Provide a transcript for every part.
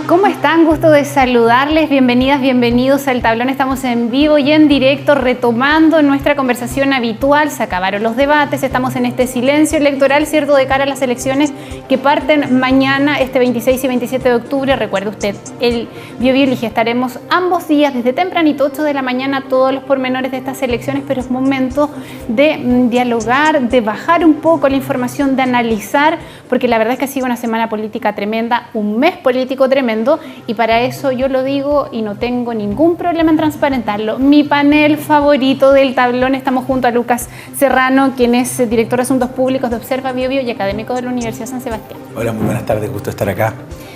¿Cómo están? Gusto de saludarles. Bienvenidas, bienvenidos al Tablón. Estamos en vivo y en directo retomando nuestra conversación habitual. Se acabaron los debates, estamos en este silencio electoral, ¿cierto?, de cara a las elecciones que parten mañana, este 26 y 27 de octubre. Recuerde usted, el Biobío Elige. Estaremos ambos días desde tempranito, 8 de la mañana, todos los pormenores de estas elecciones, pero es momento de dialogar, de bajar un poco la información, de analizar, porque la verdad es que ha sido una semana política tremenda, un mes político tremendo. Y para eso yo lo digo y no tengo ningún problema en transparentarlo. Mi panel favorito del Tablón, estamos junto a Lucas Serrano, quien es director de Asuntos Públicos de Observa Biobío y académico de la Universidad San Sebastián. Hola, muy buenas tardes, gusto estar acá.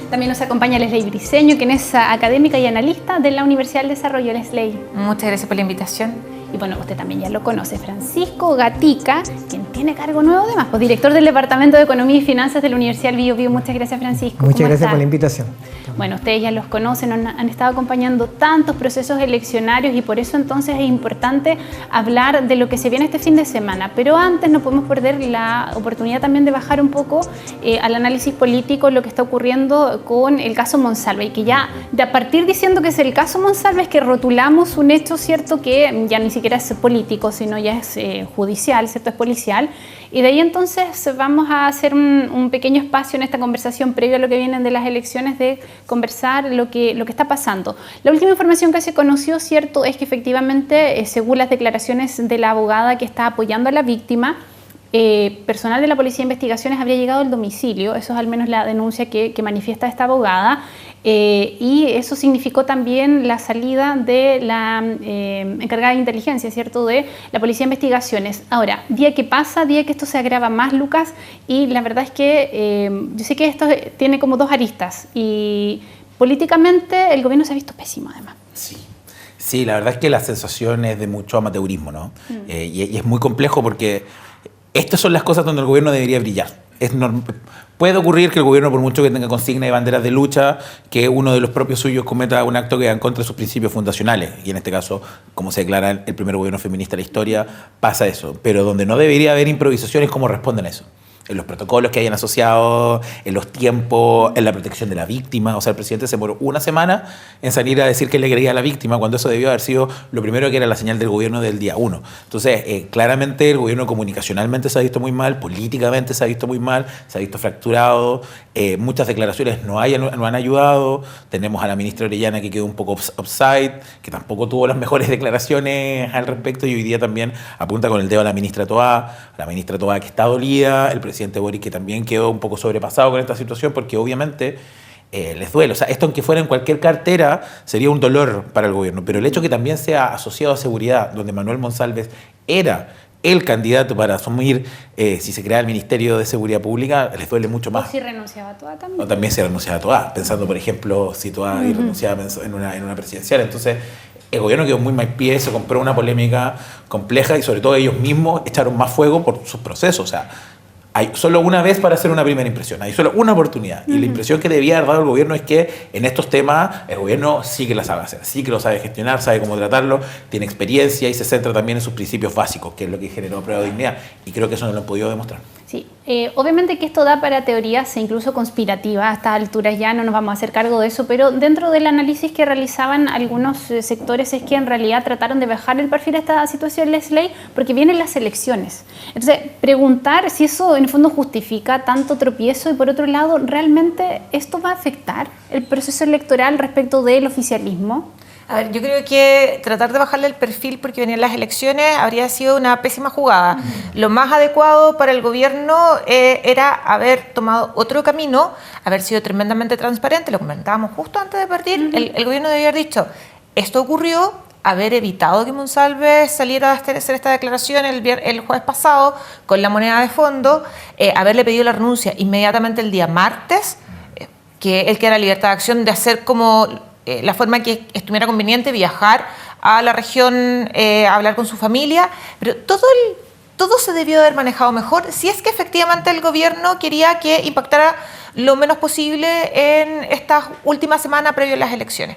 También nos acompaña Leslie Briceño, quien es académica y analista de la Universidad del Desarrollo. Leslie. Muchas gracias por la invitación. Y bueno, usted también ya lo conoce, Francisco Gatica, quien tiene cargo nuevo además, pues director del Departamento de Economía y Finanzas de la Universidad del Biobío. Muchas gracias, Francisco. Muchas gracias por la invitación. Bueno, ustedes ya los conocen, han estado acompañando tantos procesos eleccionarios y por eso entonces es importante hablar de lo que se viene este fin de semana. Pero antes no podemos perder la oportunidad también de bajar un poco al análisis político lo que está ocurriendo con el caso Monsalve, y que ya de a partir diciendo que es el caso Monsalve es que rotulamos un hecho, ¿cierto?, que ya ni siquiera es político, sino ya es judicial, ¿cierto?, es policial. Y de ahí entonces vamos a hacer un pequeño espacio en esta conversación previo a lo que vienen de las elecciones, de conversar lo que está pasando. La última información que se conoció, ¿cierto?, es que efectivamente, según las declaraciones de la abogada que está apoyando a la víctima, personal de la Policía de Investigaciones habría llegado al domicilio. Eso es al menos la denuncia que manifiesta esta abogada, y eso significó también la salida de la encargada de inteligencia, ¿cierto?, de la Policía de Investigaciones. Ahora, día que pasa, día que esto se agrava más, Lucas, y la verdad es que yo sé que esto tiene como dos aristas y políticamente el gobierno se ha visto pésimo además. Sí, la verdad es que la sensación es de mucho amateurismo, ¿no? Y es muy complejo porque estas son las cosas donde el gobierno debería brillar. Puede ocurrir que el gobierno, por mucho que tenga consignas y banderas de lucha, que uno de los propios suyos cometa un acto que va en contra de sus principios fundacionales. Y en este caso, como se declara el primer gobierno feminista de la historia, pasa eso. Pero donde no debería haber improvisaciones, ¿cómo responden a eso? En los protocolos que hayan asociado, en los tiempos, en la protección de la víctima. O sea, el presidente se demoró una semana en salir a decir que le creía a la víctima, cuando eso debió haber sido lo primero, que era la señal del gobierno del día 1. Entonces, claramente el gobierno comunicacionalmente se ha visto muy mal, políticamente se ha visto muy mal, se ha visto fracturado, muchas declaraciones no han ayudado. Tenemos a la ministra Orellana que quedó un poco offside, que tampoco tuvo las mejores declaraciones al respecto, y hoy día también apunta con el dedo a la ministra Toá que está dolida, el presidente Boric, que también quedó un poco sobrepasado con esta situación, porque obviamente les duele. O sea, esto, aunque fuera en cualquier cartera, sería un dolor para el gobierno, pero el hecho que también sea asociado a seguridad, donde Manuel Monsalve era el candidato para asumir, si se crea el Ministerio de Seguridad Pública, les duele mucho más. O si renunciaba a Toá también. O también si renunciaba a Toá, pensando, por ejemplo, si Toá renunciaba en una presidencial. Entonces, el gobierno quedó muy mal pie, se compró una polémica compleja y sobre todo ellos mismos echaron más fuego por sus procesos. O sea, hay solo una vez para hacer una primera impresión, hay solo una oportunidad. Y la impresión que debía haber dado el gobierno es que en estos temas el gobierno sí que la sabe hacer, sí que lo sabe gestionar, sabe cómo tratarlo, tiene experiencia y se centra también en sus principios básicos, que es lo que generó prueba de dignidad. Y creo que eso no lo han podido demostrar. Sí, obviamente que esto da para teorías incluso conspirativas. A estas alturas ya no nos vamos a hacer cargo de eso, pero dentro del análisis que realizaban algunos sectores es que en realidad trataron de bajar el perfil a esta situación, Leslie, porque vienen las elecciones. Entonces, preguntar si eso en el fondo justifica tanto tropiezo, y por otro lado, ¿realmente esto va a afectar el proceso electoral respecto del oficialismo? A ver, yo creo que tratar de bajarle el perfil porque venían las elecciones habría sido una pésima jugada. Lo más adecuado para el gobierno era haber tomado otro camino, haber sido tremendamente transparente. Lo comentábamos justo antes de partir. El gobierno debía haber dicho, esto ocurrió, haber evitado que Monsalve saliera a hacer esta declaración el jueves pasado con la moneda de fondo, haberle pedido la renuncia inmediatamente el día martes, que él queda la libertad de acción de hacer como la forma que estuviera conveniente, viajar a la región, hablar con su familia, pero todo se debió haber manejado mejor si es que efectivamente el gobierno quería que impactara lo menos posible en esta última semana previo a las elecciones.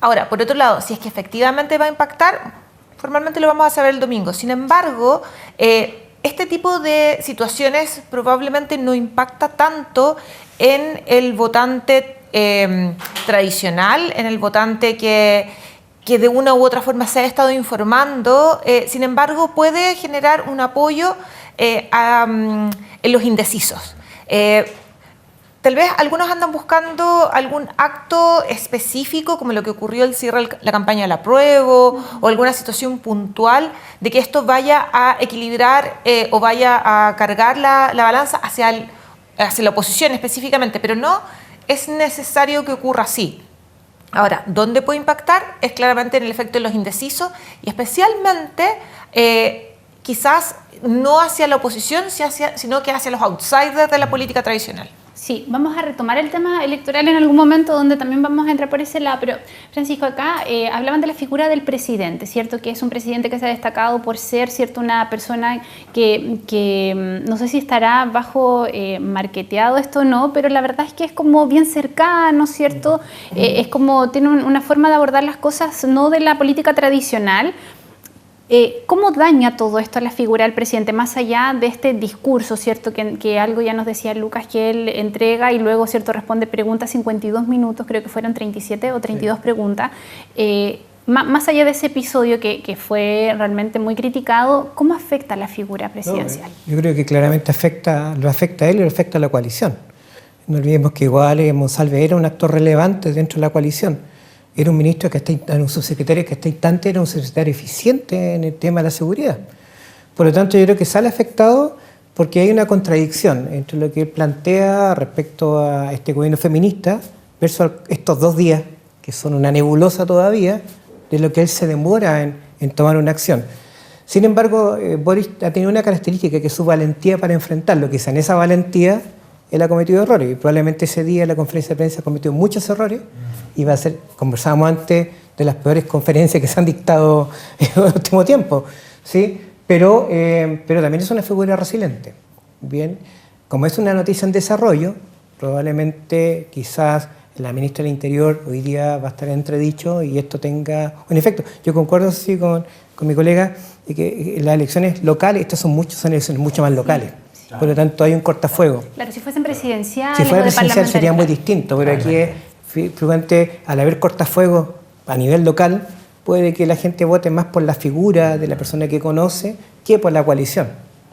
Ahora, por otro lado, si es que efectivamente va a impactar, formalmente lo vamos a saber el domingo. Sin embargo, este tipo de situaciones probablemente no impacta tanto en el votante tradicional, en el votante que de una u otra forma se ha estado informando, sin embargo puede generar un apoyo en los indecisos. Tal vez algunos andan buscando algún acto específico, como lo que ocurrió al cierre la campaña del apruebo, o alguna situación puntual de que esto vaya a equilibrar o vaya a cargar la balanza hacia la oposición específicamente, pero no es necesario que ocurra así. Ahora, ¿dónde puede impactar? Es claramente en el efecto de los indecisos y especialmente quizás no hacia la oposición, sino que hacia los outsiders de la política tradicional. Sí, vamos a retomar el tema electoral en algún momento donde también vamos a entrar por ese lado, pero Francisco, acá hablaban de la figura del presidente, ¿cierto? Que es un presidente que se ha destacado por ser, ¿cierto?, una persona que no sé si estará bajo marketeado esto o no, pero la verdad es que es como bien cercano, ¿cierto? Es como tiene una forma de abordar las cosas no de la política tradicional. ¿Cómo daña todo esto a la figura del presidente, más allá de este discurso, ¿cierto? Que algo ya nos decía Lucas, que él entrega y luego, ¿cierto?, responde preguntas 52 minutos, creo que fueron 37 o 32 preguntas. Más allá de ese episodio que fue realmente muy criticado, ¿cómo afecta a la figura presidencial? No, yo creo que claramente lo afecta a él y lo afecta a la coalición. No olvidemos que igual Monsalve era un actor relevante dentro de la coalición. Era un ministro un subsecretario que hasta instante era un subsecretario eficiente en el tema de la seguridad. Por lo tanto, yo creo que sale afectado porque hay una contradicción entre lo que él plantea respecto a este gobierno feminista versus estos 2 días, que son una nebulosa todavía, de lo que él se demora en tomar una acción. Sin embargo, Boris ha tenido una característica, que es su valentía para enfrentarlo. Quizá en esa valentía él ha cometido errores, y probablemente ese día en la conferencia de prensa ha cometido muchos errores, y va a ser, conversábamos antes, de las peores conferencias que se han dictado en el último tiempo, ¿sí? Pero también es una figura resiliente. Bien, como es una noticia en desarrollo, probablemente quizás la ministra del Interior hoy día va a estar entredicho y esto tenga un efecto. Yo concuerdo sí, con mi colega de que las elecciones locales, estas son elecciones mucho más locales. Claro. Por lo tanto, hay un cortafuegos. Claro, si fuesen presidenciales. Si fuera presidencial sería muy distinto, pero aquí es frecuente, al haber cortafuegos a nivel local, puede que la gente vote más por la figura de la persona que conoce que por la coalición.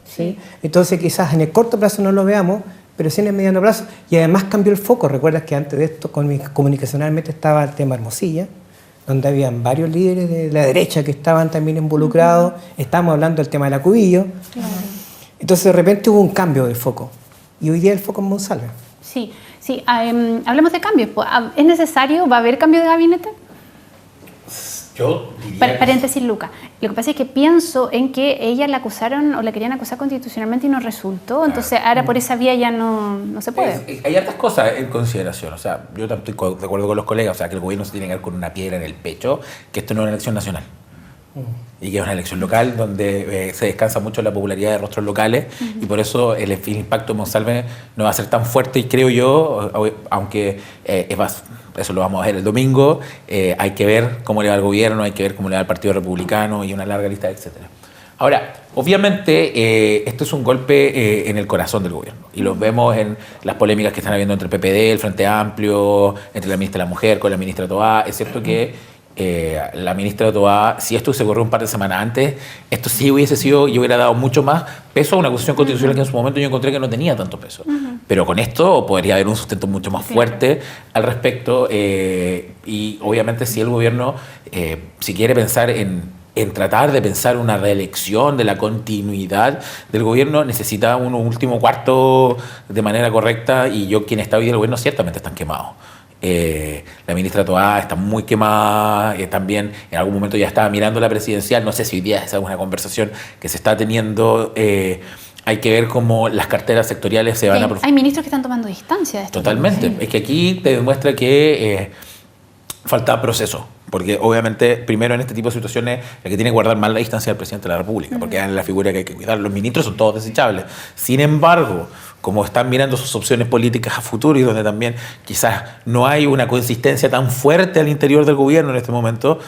¿Sí? Entonces, quizás en el corto plazo no lo veamos, pero sí en el mediano plazo. Y además cambió el foco. Recuerdas que antes de esto, comunicacionalmente estaba el tema Hermosilla, donde habían varios líderes de la derecha que estaban también involucrados. Estábamos hablando del tema de la Cubillo. Claro. Entonces, de repente hubo un cambio de foco. Y hoy día el foco es Monsalve. Sí, sí. Hablemos de cambios. ¿Es necesario? ¿Va a haber cambio de gabinete? Yo diría... Paréntesis, Luca. Lo que pasa es que pienso en que ella la acusaron o la querían acusar constitucionalmente y no resultó. Entonces, ahora por esa vía ya no se puede. Hay hartas cosas en consideración. O sea, yo estoy de acuerdo con los colegas. O sea, que el gobierno se tiene que ver con una piedra en el pecho, que esto no es una elección nacional. Y que es una elección local donde se descansa mucho la popularidad de rostros locales y por eso el impacto de Monsalve no va a ser tan fuerte y creo yo, aunque eso lo vamos a ver el domingo, hay que ver cómo le va al gobierno, hay que ver cómo le va al Partido Republicano y una larga lista, etcétera. Ahora, obviamente esto es un golpe en el corazón del gobierno y lo vemos en las polémicas que están habiendo entre el PPD, el Frente Amplio, entre la ministra de la Mujer con la ministra Toá, es cierto que la ministra Toá, si esto se corrió un par de semanas antes, esto sí hubiese sido y hubiera dado mucho más peso a una acusación constitucional que en su momento yo encontré que no tenía tanto peso. Pero con esto podría haber un sustento mucho más fuerte al respecto y obviamente si el gobierno, si quiere pensar en tratar de pensar una reelección de la continuidad del gobierno, necesita un último cuarto de manera correcta y quien está hoy en el gobierno ciertamente están quemados. La ministra Toá está muy quemada, también en algún momento ya estaba mirando la presidencial, no sé si hoy día es alguna conversación que se está teniendo, hay que ver cómo las carteras sectoriales se van a... Hay ministros que están tomando distancia de esto. Totalmente, sí. Es que aquí te demuestra que falta proceso, porque obviamente primero en este tipo de situaciones el que tiene que guardar más la distancia es el presidente de la República, porque es la figura que hay que cuidar, los ministros son todos desechables, sin embargo, como están mirando sus opciones políticas a futuro y donde también quizás no hay una consistencia tan fuerte al interior del gobierno en este momento,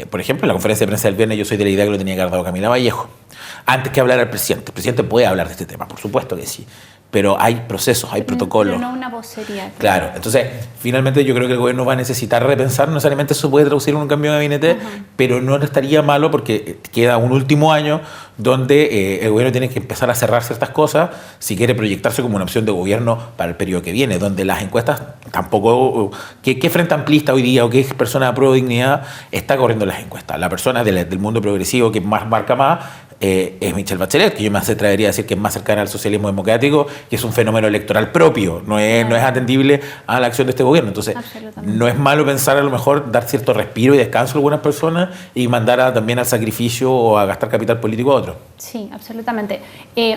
por ejemplo, en la conferencia de prensa del viernes yo soy de la idea que lo tenía que haber dado Camila Vallejo, antes que hablar al presidente. El presidente puede hablar de este tema, por supuesto que sí, pero hay procesos, hay protocolos. Pero no una vocería. Claro, entonces finalmente yo creo que el gobierno va a necesitar repensar, no necesariamente eso puede traducir en un cambio de gabinete, pero no estaría malo porque queda un último año donde el gobierno tiene que empezar a cerrar ciertas cosas si quiere proyectarse como una opción de gobierno para el periodo que viene, donde las encuestas tampoco... ¿Qué frente amplista hoy día o qué persona de Pro Dignidad está corriendo las encuestas? La persona del mundo progresivo que más marca más es Michelle Bachelet, que yo me atrevería a decir que es más cercana al socialismo democrático, que es un fenómeno electoral propio, no es atendible a la acción de este gobierno. Entonces, no es malo pensar a lo mejor dar cierto respiro y descanso a algunas personas y mandar también al sacrificio o a gastar capital político a otros. Sí, absolutamente.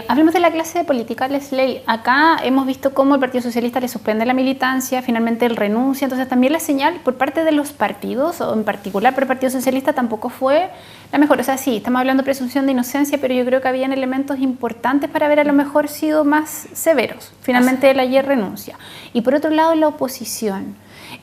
Hablemos de la clase de política, Leslie. Acá hemos visto cómo el Partido Socialista le suspende la militancia, finalmente él renuncia, entonces también la señal por parte de los partidos, o en particular por el Partido Socialista, tampoco fue la mejor. O sea, sí, estamos hablando de presunción de inocencia, pero yo creo que habían elementos importantes para haber a lo mejor sido más severos. Finalmente él ayer renuncia. Y por otro lado, la oposición.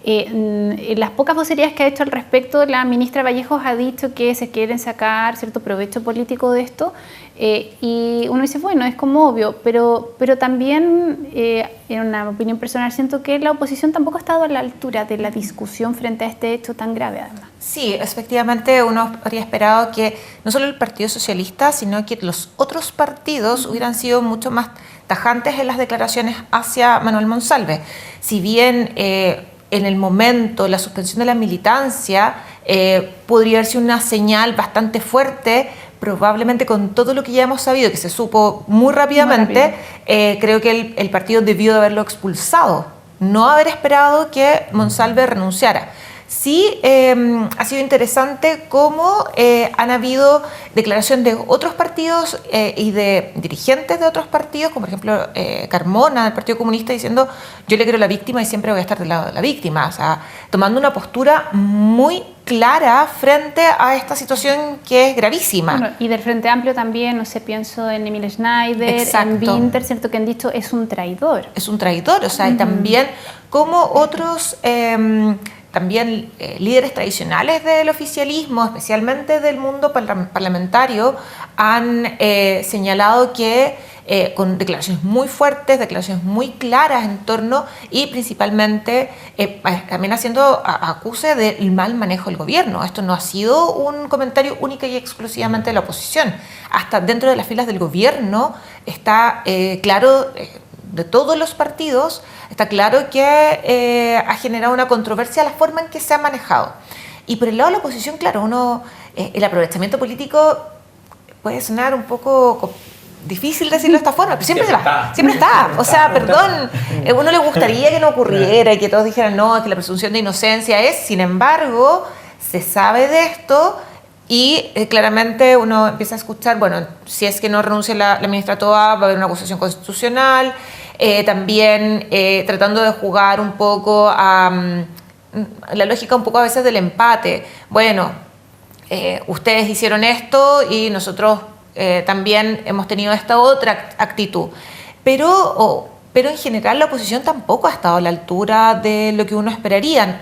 Las pocas vocerías que ha hecho al respecto, la ministra Vallejos ha dicho que se quieren sacar cierto provecho político de esto, y uno dice, bueno, es como obvio, pero también, en una opinión personal, siento que la oposición tampoco ha estado a la altura de la discusión frente a este hecho tan grave, además. Sí, efectivamente uno habría esperado que no solo el Partido Socialista, sino que los otros partidos hubieran sido mucho más tajantes en las declaraciones hacia Manuel Monsalve. Si bien en el momento la suspensión de la militancia podría haber sido una señal bastante fuerte, probablemente con todo lo que ya hemos sabido, que se supo muy rápidamente, creo que el partido debió de haberlo expulsado, no haber esperado que Monsalve renunciara. Sí, ha sido interesante cómo han habido declaraciones de otros partidos y de dirigentes de otros partidos, como por ejemplo Carmona del Partido Comunista, diciendo yo le creo a la víctima y siempre voy a estar del lado de la víctima, o sea, tomando una postura muy clara frente a esta situación que es gravísima. Bueno, y del Frente Amplio también, no sé, pienso en Emil Schneider, Exacto. en Winter, ¿cierto? Que han dicho es un traidor. Es un traidor, o sea, y también como otros... también líderes tradicionales del oficialismo, especialmente del mundo parlamentario, han señalado que con declaraciones muy fuertes, declaraciones muy claras en torno y principalmente también haciendo acuse del mal manejo del gobierno. Esto no ha sido un comentario única y exclusivamente de la oposición. Hasta dentro de las filas del gobierno está claro... de todos los partidos, está claro que ha generado una controversia la forma en que se ha manejado. Y por el lado de la oposición, claro, el aprovechamiento político puede sonar un poco difícil decirlo de esta forma, pero siempre está. O sea, perdón, a uno le gustaría que no ocurriera y que todos dijeran, no, es que la presunción de inocencia es, sin embargo, se sabe de esto. Y claramente uno empieza a escuchar, bueno, si es que no renuncia la ministra Toa, va a haber una acusación constitucional, también tratando de jugar un poco a la lógica un poco a veces del empate. Bueno, ustedes hicieron esto y nosotros también hemos tenido esta otra actitud. Pero en general la oposición tampoco ha estado a la altura de lo que uno esperaría.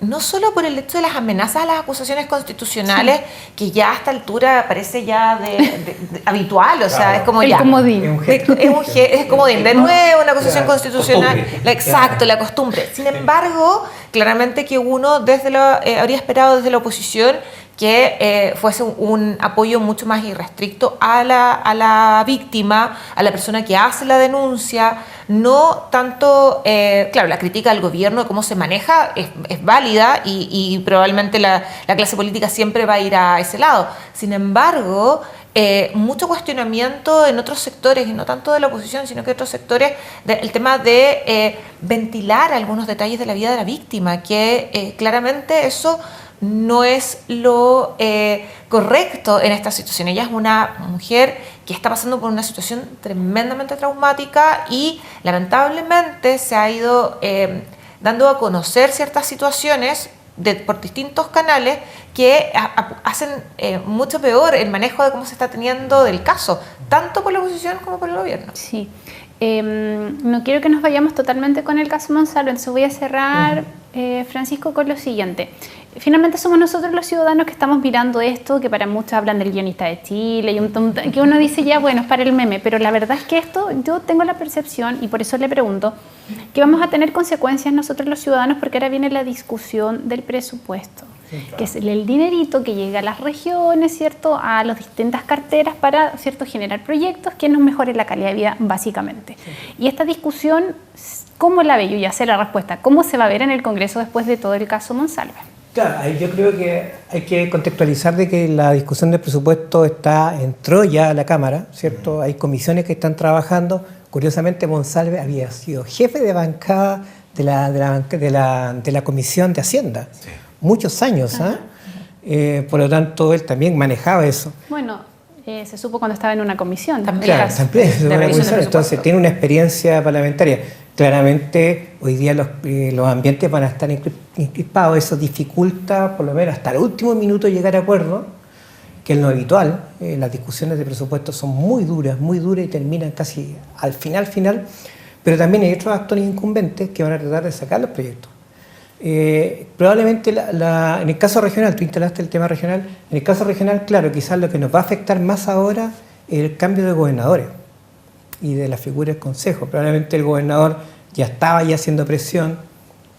No solo por el hecho de las amenazas a las acusaciones constitucionales, sí, que ya a esta altura parece ya de habitual, o sea, claro, es como ya... Comodín. Es comodín. De nuevo, una acusación constitucional. Exacto, la costumbre. Sin embargo, claramente que uno habría esperado desde la oposición que fuese un apoyo mucho más irrestricto a la víctima, a la persona que hace la denuncia, no tanto, claro, la crítica al gobierno, de cómo se maneja, es válida y probablemente la clase política siempre va a ir a ese lado. Sin embargo, mucho cuestionamiento en otros sectores, y no tanto de la oposición, sino que otros sectores, el tema de ventilar algunos detalles de la vida de la víctima, que claramente eso no es lo correcto en esta situación. Ella es una mujer que está pasando por una situación tremendamente traumática y lamentablemente se ha ido dando a conocer ciertas situaciones por distintos canales que hacen mucho peor el manejo de cómo se está teniendo del caso, tanto por la oposición como por el gobierno. Sí. No quiero que nos vayamos totalmente con el caso Monsalve, entonces voy a cerrar Francisco, con lo siguiente. Finalmente somos nosotros los ciudadanos que estamos mirando esto, que para muchos hablan del guionista de Chile, que uno dice ya, bueno, es para el meme, pero la verdad es que esto, yo tengo la percepción, y por eso le pregunto, que vamos a tener consecuencias nosotros los ciudadanos, porque ahora viene la discusión del presupuesto, sí, claro, que es el dinerito que llega a las regiones, ¿cierto?, a las distintas carteras para, ¿cierto?, generar proyectos que nos mejoren la calidad de vida, básicamente. Sí. Y esta discusión, ¿cómo la ve? Yo ya sé la respuesta. ¿Cómo se va a ver en el Congreso después de todo el caso Monsalve? Claro, yo creo que hay que contextualizar de que la discusión del presupuesto entró ya a la Cámara, ¿cierto? Hay comisiones que están trabajando. Curiosamente, Monsalve había sido jefe de bancada de la Comisión de Hacienda, sí, muchos años, por lo tanto, él también manejaba eso. Bueno, se supo cuando estaba en una comisión. Claro, entonces tiene una experiencia parlamentaria. Claramente, hoy día los ambientes van a estar encripados, eso dificulta, por lo menos hasta el último minuto, llegar a acuerdo, que es lo habitual. Las discusiones de presupuesto son muy duras y terminan casi al final, pero también hay otros actores incumbentes que van a tratar de sacar los proyectos. Probablemente en el caso regional, tú instalaste el tema regional, en el caso regional, claro, quizás lo que nos va a afectar más ahora es el cambio de gobernadores y de la figura del Consejo. Probablemente el gobernador ya estaba haciendo presión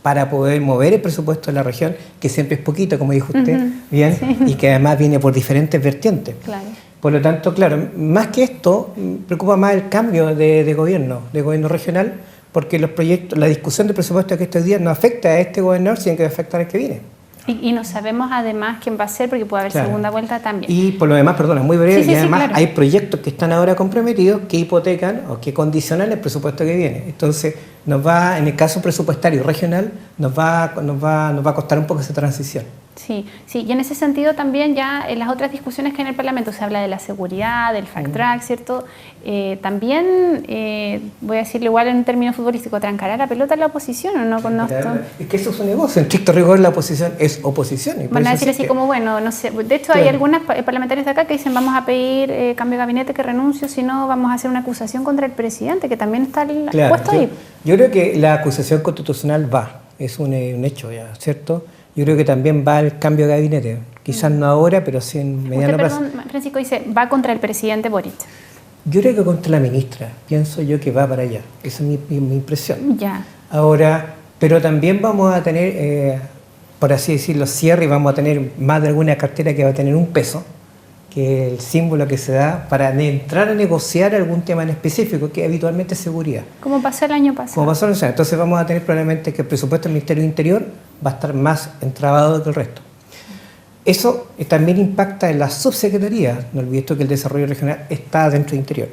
para poder mover el presupuesto de la región, que siempre es poquito, como dijo usted, bien, sí, y que además viene por diferentes vertientes. Claro. Por lo tanto, claro, más que esto, preocupa más el cambio de gobierno regional, porque los proyectos, la discusión de presupuesto que estos días no afecta a este gobernador, sino que afecta al que viene. Y no sabemos además quién va a ser, porque puede haber segunda vuelta también. Y por lo demás, perdona, muy breve, y además claro, hay proyectos que están ahora comprometidos que hipotecan o que condicionan el presupuesto que viene. Entonces, en el caso presupuestario regional, nos va a costar un poco esa transición. Sí, y en ese sentido también ya en las otras discusiones que hay en el Parlamento se habla de la seguridad, del fact track, ¿cierto? También, voy a decirlo igual en un término futbolístico, trancará la pelota a la oposición, ¿o no? Con es que eso es un negocio, en estricto rigor la oposición es oposición. Y van a decir así como, bueno, no sé, de hecho hay algunas parlamentarios de acá que dicen vamos a pedir cambio de gabinete, que renuncio, si no vamos a hacer una acusación contra el presidente, que también está puesto ahí. Yo creo que la acusación constitucional es un hecho ya, ¿cierto? Yo creo que también va el cambio de gabinete, quizás no ahora, pero sí en mediano plazo. Francisco dice, va contra el presidente Boric. Yo creo que contra la ministra, pienso yo que va para allá, esa es mi impresión. Ya. Ahora, pero también vamos a tener, por así decirlo, cierre, y vamos a tener más de alguna cartera que va a tener un peso, que es el símbolo que se da para entrar a negociar algún tema en específico, que habitualmente es seguridad. Como pasó el año pasado. Como pasó el año pasado. Entonces vamos a tener probablemente que el presupuesto del Ministerio del Interior va a estar más entrabado que el resto. Eso también impacta en la subsecretaría. No olvides que el desarrollo regional está dentro del Interior.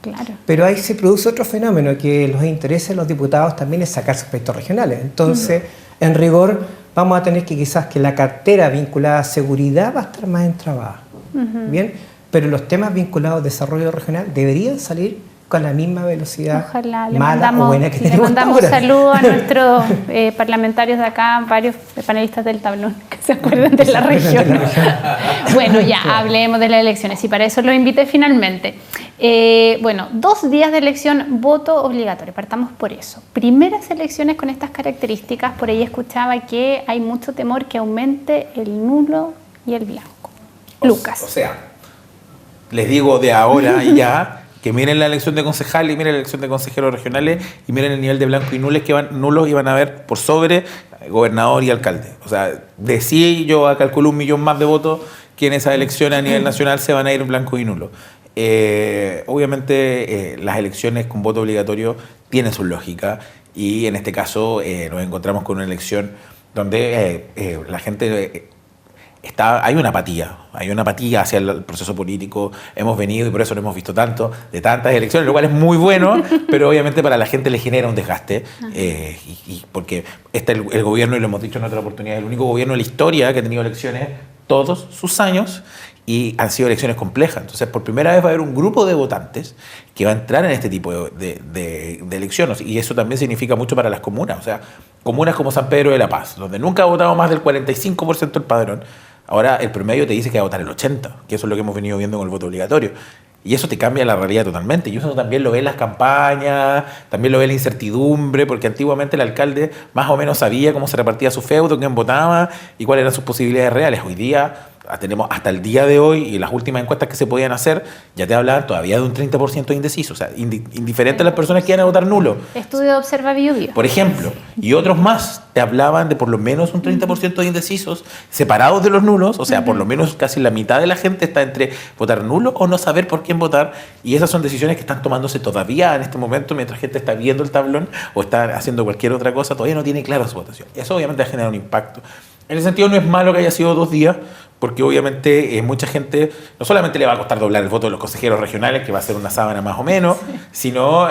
Claro. Pero ahí se produce otro fenómeno, que los intereses de los diputados también es sacar sus proyectos regionales. Entonces, en rigor, vamos a tener que quizás que la cartera vinculada a seguridad va a estar más entrabada. Bien, pero los temas vinculados al desarrollo regional deberían salir con la misma velocidad. Ojalá, mala o buena que tenemos. Le mandamos saludos a nuestros parlamentarios de acá, varios panelistas del tablón que se acuerdan de la región. Bueno, ya hablemos de las elecciones y para eso los invité finalmente. 2 días de elección, voto obligatorio, partamos por eso. Primeras elecciones con estas características, por ahí escuchaba que hay mucho temor que aumente el nulo y el blanco. Lucas. O sea, les digo de ahora y ya que miren la elección de concejales y miren la elección de consejeros regionales y miren el nivel de blanco y nulos y van a ver por sobre gobernador y alcalde. O sea, de sí yo calculo 1 millón más de votos que en esas elecciones a nivel nacional se van a ir en blanco y nulo. Obviamente las elecciones con voto obligatorio tienen su lógica y en este caso nos encontramos con una elección donde la gente... hay una apatía hacia el proceso político. Hemos venido, y por eso lo hemos visto tanto, de tantas elecciones, lo cual es muy bueno, pero obviamente para la gente le genera un desgaste, porque el gobierno, y lo hemos dicho en otra oportunidad, es el único gobierno de la historia que ha tenido elecciones todos sus años y han sido elecciones complejas. Entonces, por primera vez va a haber un grupo de votantes que va a entrar en este tipo de elecciones, y eso también significa mucho para las comunas. O sea, comunas como San Pedro de la Paz, donde nunca ha votado más del 45% del padrón. Ahora el promedio te dice que va a votar el 80%, que eso es lo que hemos venido viendo con el voto obligatorio. Y eso te cambia la realidad totalmente. Y eso también lo ve en las campañas, también lo ve en la incertidumbre, porque antiguamente el alcalde más o menos sabía cómo se repartía su feudo, quién votaba y cuáles eran sus posibilidades reales. Hoy día tenemos hasta el día de hoy, y las últimas encuestas que se podían hacer, ya te hablaban todavía de un 30% de indecisos. O sea, indiferente a las personas que iban a votar nulo. Estudio de Observa Bio Bio. Por ejemplo, y otros más te hablaban de por lo menos un 30% de indecisos separados de los nulos, o sea, por lo menos casi la mitad de la gente está entre votar nulo o no saber por quién votar, y esas son decisiones que están tomándose todavía en este momento, mientras gente está viendo el tablón o está haciendo cualquier otra cosa, todavía no tiene clara su votación. Eso obviamente ha generado un impacto. En ese sentido no es malo que haya sido 2 días, porque obviamente mucha gente no solamente le va a costar doblar el voto de los consejeros regionales, que va a ser una sábana más o menos, sino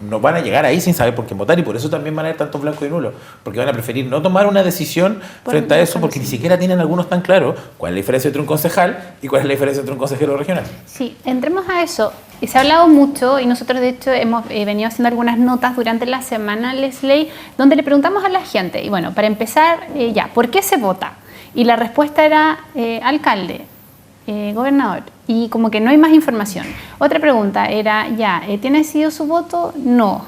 nos van a llegar ahí sin saber por quién votar, y por eso también van a haber tantos blancos y nulos, porque van a preferir no tomar una decisión frente a eso, porque ni siquiera tienen algunos tan claro cuál es la diferencia entre un concejal y cuál es la diferencia entre un consejero regional. Sí, entremos a eso. Se ha hablado mucho, y nosotros de hecho hemos venido haciendo algunas notas durante la semana, Leslie, donde le preguntamos a la gente, y bueno, para empezar, ¿por qué se vota? Y la respuesta era alcalde, gobernador, y como que no hay más información. Otra pregunta era, ¿tiene decidido su voto? No.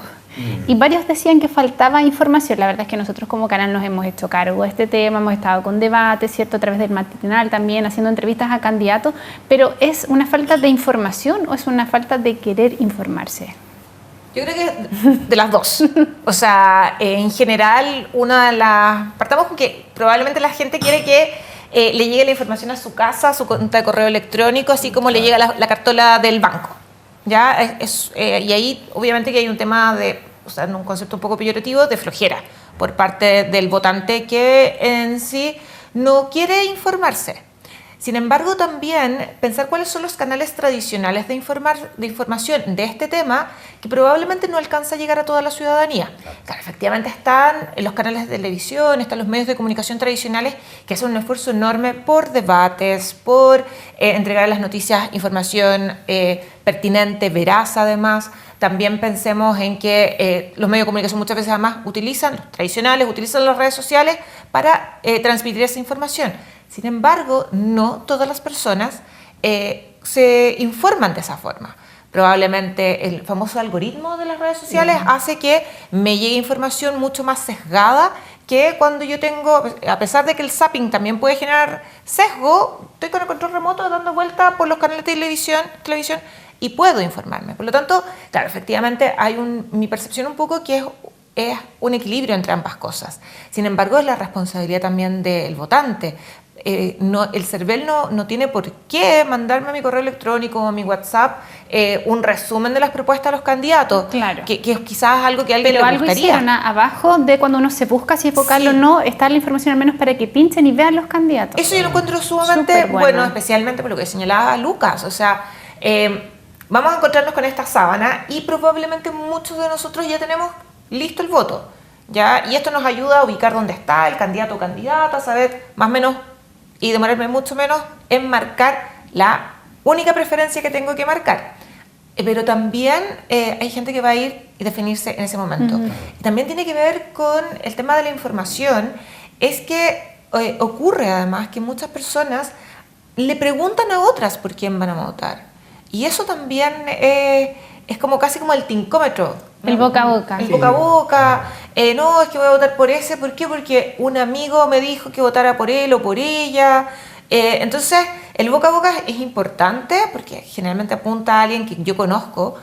Y varios decían que faltaba información. La verdad es que nosotros como canal nos hemos hecho cargo de este tema, hemos estado con debates, ¿cierto? A través del matinal también, haciendo entrevistas a candidatos, pero ¿es una falta de información o es una falta de querer informarse? Yo creo que de las dos. O sea, en general, partamos con que probablemente la gente quiere que le llegue la información a su casa, a su cuenta de correo electrónico, así como le llega la cartola del banco. ¿Ya? Y ahí, obviamente, que hay un tema en un concepto un poco peyorativo, de flojera por parte del votante que en sí no quiere informarse. Sin embargo, también pensar cuáles son los canales tradicionales de información de este tema que probablemente no alcanza a llegar a toda la ciudadanía. Claro, efectivamente están los canales de televisión, están los medios de comunicación tradicionales que hacen un esfuerzo enorme por debates, por entregar a las noticias información pertinente, veraz además. También pensemos en que los medios de comunicación muchas veces además tradicionales, utilizan las redes sociales para transmitir esa información. Sin embargo, no todas las personas se informan de esa forma. Probablemente el famoso algoritmo de las redes sociales hace que me llegue información mucho más sesgada que cuando yo tengo, a pesar de que el zapping también puede generar sesgo, estoy con el control remoto dando vuelta por los canales de televisión y puedo informarme. Por lo tanto, claro, efectivamente hay mi percepción un poco que es un equilibrio entre ambas cosas. Sin embargo, es la responsabilidad también del votante. El CERVEL no tiene por qué mandarme a mi correo electrónico o a mi WhatsApp un resumen de las propuestas de los candidatos, claro, que es quizás algo que a alguien le gustaría. Pero algo hicieron abajo de cuando uno se busca si es vocal o no, está la información al menos para que pinchen y vean los candidatos. Eso yo lo encuentro sumamente bueno, especialmente por lo que señalaba Lucas. O sea, vamos a encontrarnos con esta sábana y probablemente muchos de nosotros ya tenemos listo el voto, ¿ya? Y esto nos ayuda a ubicar dónde está el candidato o candidata, saber más o menos y demorarme mucho menos en marcar la única preferencia que tengo que marcar. Pero también hay gente que va a ir y definirse en ese momento. Y también tiene que ver con el tema de la información, es que ocurre además que muchas personas le preguntan a otras por quién van a votar. Y eso también es casi como el tincómetro, ¿no? El boca a boca. El boca a boca. No, es que voy a votar por ese. ¿Por qué? Porque un amigo me dijo que votara por él o por ella. Entonces, el boca a boca es importante porque generalmente apunta a alguien que yo conozco.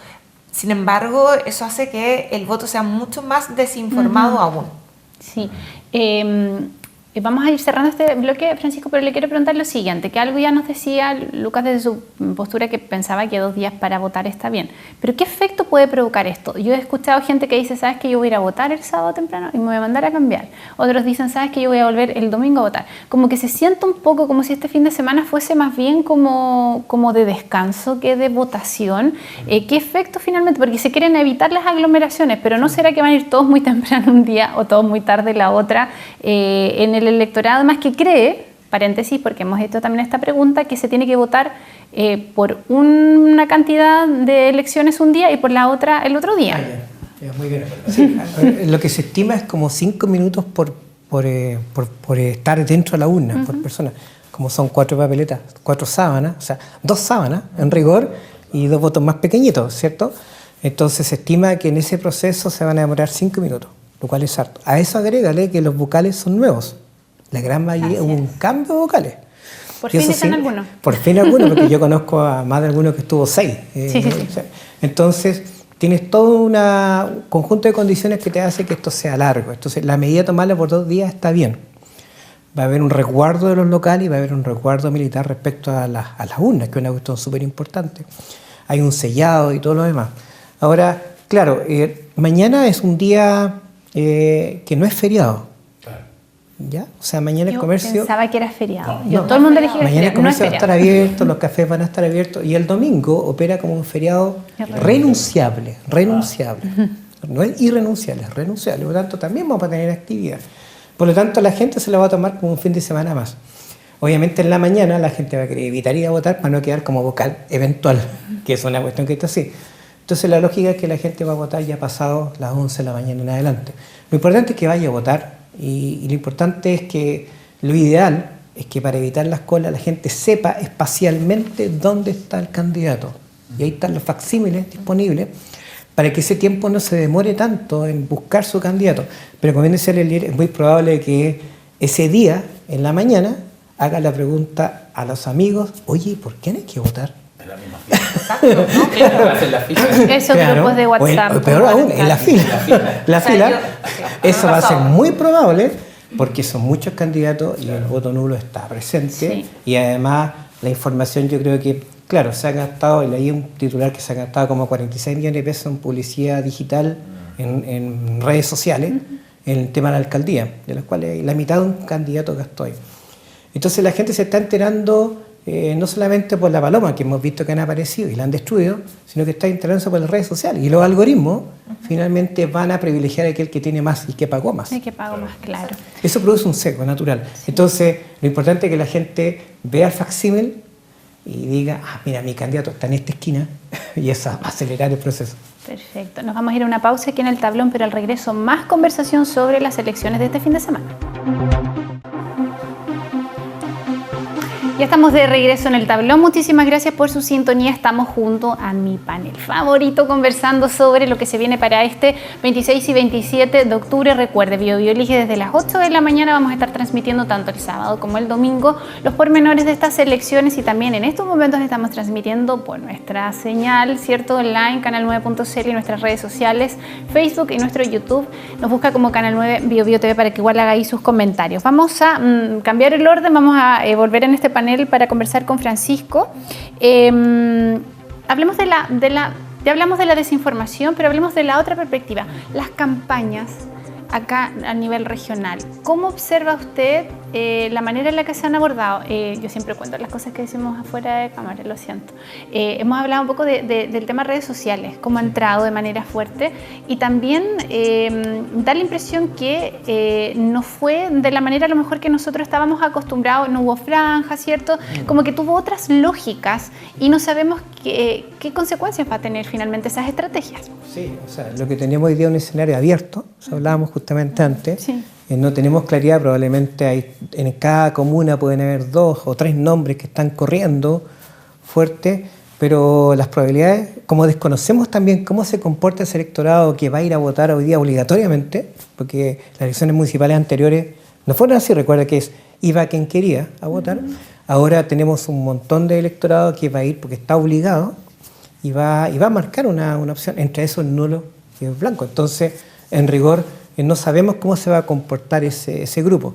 Sin embargo, eso hace que el voto sea mucho más desinformado aún. Sí. Vamos a ir cerrando este bloque, Francisco, pero le quiero preguntar lo siguiente, que algo ya nos decía Lucas desde su postura, que pensaba que 2 días para votar está bien. Pero ¿qué efecto puede provocar esto? Yo he escuchado gente que dice, ¿sabes que yo voy a ir a votar el sábado temprano y me voy a mandar a cambiar? Otros dicen, ¿sabes que yo voy a volver el domingo a votar? Como que se siente un poco como si este fin de semana fuese más bien como de descanso que de votación. ¿Qué efecto finalmente? Porque se quieren evitar las aglomeraciones, pero ¿no será que van a ir todos muy temprano un día o todos muy tarde la otra en el electorado, más que cree, paréntesis, porque hemos hecho también esta pregunta, que se tiene que votar por una cantidad de elecciones un día y por la otra el otro día? Muy bien. Sí, lo que se estima es como 5 minutos por estar dentro de la urna, por persona. Como son 4 papeletas, 4 sábanas, o sea, 2 sábanas en rigor, y 2 votos más pequeñitos, ¿cierto? Entonces se estima que en ese proceso se van a demorar 5 minutos, lo cual es harto. A eso agrégale que los vocales son nuevos. La gran mayoría, hubo un cambio de vocales. Por fin están algunos. Por fin algunos, porque yo conozco a más de algunos que estuvo 6. Sí. Entonces, tienes todo un conjunto de condiciones que te hace que esto sea largo. Entonces, la medida de tomarla por 2 días está bien. Va a haber un resguardo de los locales y va a haber un resguardo militar respecto a las urnas, que es una cuestión súper importante. Hay un sellado y todo lo demás. Ahora, claro, mañana es un día que no es feriado. ¿Ya? O sea, mañana el comercio... Yo pensaba que era feriado. Todo el mundo le dije que mañana el comercio no es va a estar abierto, los cafés van a estar abiertos y el domingo opera como un feriado renunciable. No es irrenunciable, es renunciable. Por lo tanto, también vamos a tener actividad. Por lo tanto, la gente se la va a tomar como un fin de semana más. Obviamente, en la mañana la gente va a querer evitar ir a votar para no quedar como vocal eventual, que es una cuestión que está así. Entonces, la lógica es que la gente va a votar ya pasado las 11 de la mañana en adelante. Lo importante es que vaya a votar. Y lo importante es que lo ideal es que para evitar las colas la gente sepa espacialmente dónde está el candidato. Y ahí están los facsímiles disponibles para que ese tiempo no se demore tanto en buscar su candidato. Pero como bien decía Lelier, es muy probable que ese día, en la mañana, haga la pregunta a los amigos, oye, ¿por qué no hay que votar? En la misma fila. Exacto, ¿no? Claro. Hacen la fila. Esos grupos de WhatsApp. O peor aún, en la fila. La fila, eso va a ser muy probable porque son muchos candidatos y el voto nulo está presente. Sí. Y además la información yo creo que, claro, se ha gastado, y leí un titular que se ha gastado como 46 millones de pesos en publicidad digital, en redes sociales, en el tema de la alcaldía, de las cuales la mitad de un candidato gastó ahí. Entonces la gente se está enterando... no solamente por la paloma, que hemos visto que han aparecido y la han destruido, sino que está enterándose por las redes sociales. Y los algoritmos finalmente van a privilegiar a aquel que tiene más y que pagó más. El que pagó más, claro. Eso produce un sesgo natural. Sí. Entonces, lo importante es que la gente vea el facsímil y diga, mira, mi candidato está en esta esquina, y eso va a acelerar el proceso. Perfecto. Nos vamos a ir a una pausa aquí en el tablón, pero al regreso más conversación sobre las elecciones de este fin de semana. Ya estamos de regreso en el tablón. Muchísimas gracias por su sintonía. Estamos junto a mi panel favorito conversando sobre lo que se viene para este 26 y 27 de octubre. Recuerde, BioBio elige desde las 8 de la mañana. Vamos a estar transmitiendo tanto el sábado como el domingo los pormenores de estas elecciones, y también en estos momentos estamos transmitiendo por nuestra señal, ¿cierto? Online, Canal 9.cl, y nuestras redes sociales, Facebook y nuestro YouTube. Nos busca como Canal 9 BioBio TV para que igual haga ahí sus comentarios. Vamos a cambiar el orden. Vamos a volver en este panel para conversar con Francisco. Hablemos ya hablamos de la desinformación, pero hablemos de la otra perspectiva, las campañas acá a nivel regional. ¿Cómo observa usted la manera en la que se han abordado? Yo siempre cuento las cosas que decimos afuera de cámara, lo siento. Hemos hablado un poco del tema redes sociales, cómo ha entrado de manera fuerte, y también da la impresión que no fue de la manera a lo mejor que nosotros estábamos acostumbrados, no hubo franja, ¿cierto? Como que tuvo otras lógicas y no sabemos qué consecuencias va a tener finalmente esas estrategias. Sí, o sea, lo que tenemos hoy día es un escenario abierto, hablábamos justamente antes. Sí. No tenemos claridad, probablemente en cada comuna pueden haber 2 o 3 nombres que están corriendo fuerte, pero las probabilidades, como desconocemos también cómo se comporta ese electorado que va a ir a votar hoy día obligatoriamente, porque las elecciones municipales anteriores no fueron así, recuerda que iba quien quería a votar. Ahora tenemos un montón de electorado que va a ir porque está obligado y va a marcar una opción, entre esos nulo y el blanco. Entonces, en rigor, no sabemos cómo se va a comportar ese grupo.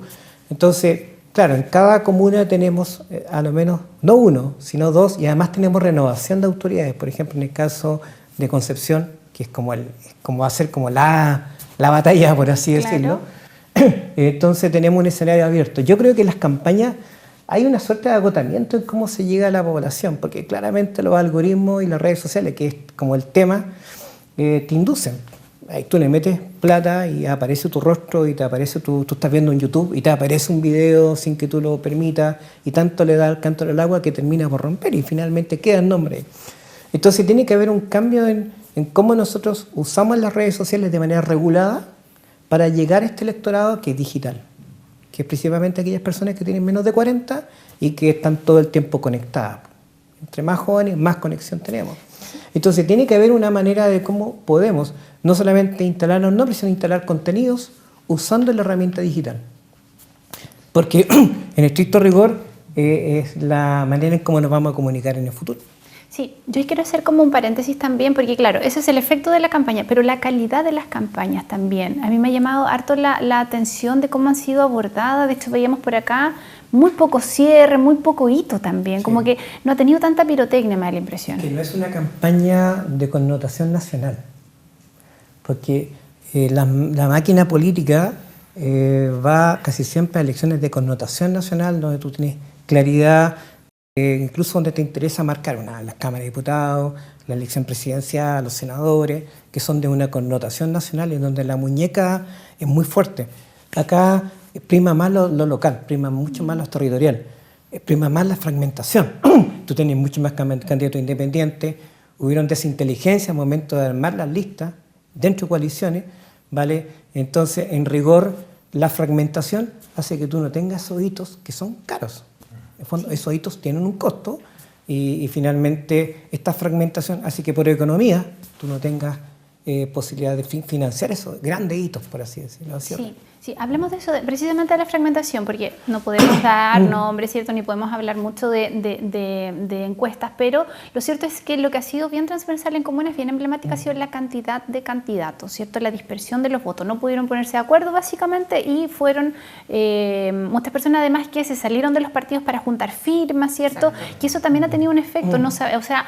Entonces, claro, en cada comuna tenemos a lo menos no 1, sino 2, y además tenemos renovación de autoridades. Por ejemplo, en el caso de Concepción, que es como hacer como la batalla, por así decirlo. Entonces tenemos un escenario abierto. Yo creo que en las campañas hay una suerte de agotamiento en cómo se llega a la población, porque claramente los algoritmos y las redes sociales, que es como el tema, te inducen. Ahí tú le metes plata y aparece tu rostro y te aparece, tú estás viendo en YouTube y te aparece un video sin que tú lo permitas, y tanto le da el canto del agua que termina por romper y finalmente queda el nombre. Entonces tiene que haber un cambio en cómo nosotros usamos las redes sociales de manera regulada para llegar a este electorado que es digital, que es principalmente aquellas personas que tienen menos de 40 y que están todo el tiempo conectadas. Entre más jóvenes, más conexión tenemos. Entonces tiene que haber una manera de cómo podemos no solamente instalar los nombres, sino instalar contenidos usando la herramienta digital. Porque en estricto rigor es la manera en cómo nos vamos a comunicar en el futuro. Sí, yo quiero hacer como un paréntesis también, porque claro, ese es el efecto de la campaña, pero la calidad de las campañas también. A mí me ha llamado harto la atención de cómo han sido abordadas. De hecho, veíamos por acá muy poco cierre, muy poco hito también, sí. Como que no ha tenido tanta pirotecnia, me da la impresión. Que no es una campaña de connotación nacional, porque la máquina política va casi siempre a elecciones de connotación nacional, donde tú tienes claridad, incluso donde te interesa marcar las cámaras de diputados, la elección presidencial, los senadores, que son de una connotación nacional y donde la muñeca es muy fuerte. Acá prima más lo local, prima mucho más lo territorial, prima más la fragmentación. Tú tienes muchos más candidatos independientes, hubieron desinteligencia al momento de armar las listas dentro de coaliciones, ¿vale? Entonces, en rigor, la fragmentación hace que tú no tengas esos hitos que son caros. En el fondo, esos hitos tienen un costo y finalmente esta fragmentación hace que por economía tú no tengas posibilidad de financiar esos grandes hitos, por así decirlo. ¿Cierto? Sí, hablemos de eso, precisamente de la fragmentación, porque no podemos dar nombres, ¿cierto? Ni podemos hablar mucho de encuestas, pero lo cierto es que lo que ha sido bien transversal en Comunas, bien emblemática, ha sido la cantidad de candidatos, ¿cierto? La dispersión de los votos. No pudieron ponerse de acuerdo, básicamente, y fueron muchas personas, además, que se salieron de los partidos para juntar firmas, ¿cierto? Exacto. Y eso también ha tenido un efecto, no sabe, o sea,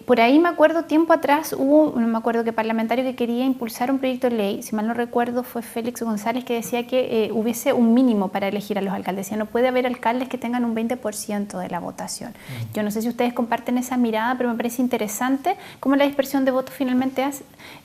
por ahí me acuerdo, tiempo atrás hubo, no me acuerdo qué parlamentario que quería impulsar un proyecto de ley, si mal no recuerdo fue Félix González, que decía que hubiese un mínimo para elegir a los alcaldes. Decía, no puede haber alcaldes que tengan un 20% de la votación. Yo no sé si ustedes comparten esa mirada, pero me parece interesante cómo la dispersión de votos finalmente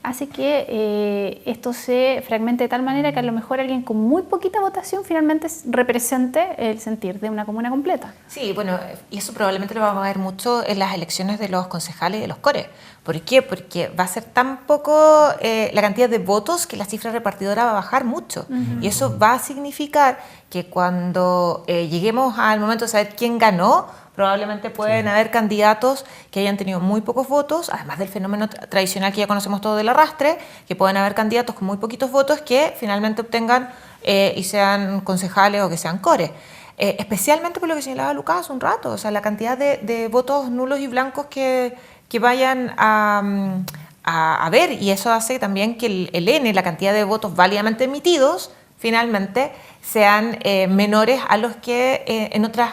hace que esto se fragmente de tal manera que a lo mejor alguien con muy poquita votación finalmente represente el sentir de una comuna completa. Sí, bueno, y eso probablemente lo vamos a ver mucho en las elecciones de los concejales y de los cores. ¿Por qué? Porque va a ser tan poco la cantidad de votos que la cifra repartidora va a bajar mucho. Y eso va a significar que cuando lleguemos al momento de saber quién ganó, probablemente pueden haber candidatos que hayan tenido muy pocos votos, además del fenómeno tradicional que ya conocemos todo del arrastre, que pueden haber candidatos con muy poquitos votos que finalmente obtengan y sean concejales o que sean cores. Especialmente por lo que señalaba Lucas hace un rato, o sea, la cantidad de votos nulos y blancos que vayan a ver, y eso hace también que el N, la cantidad de votos válidamente emitidos, finalmente sean menores a los que en otras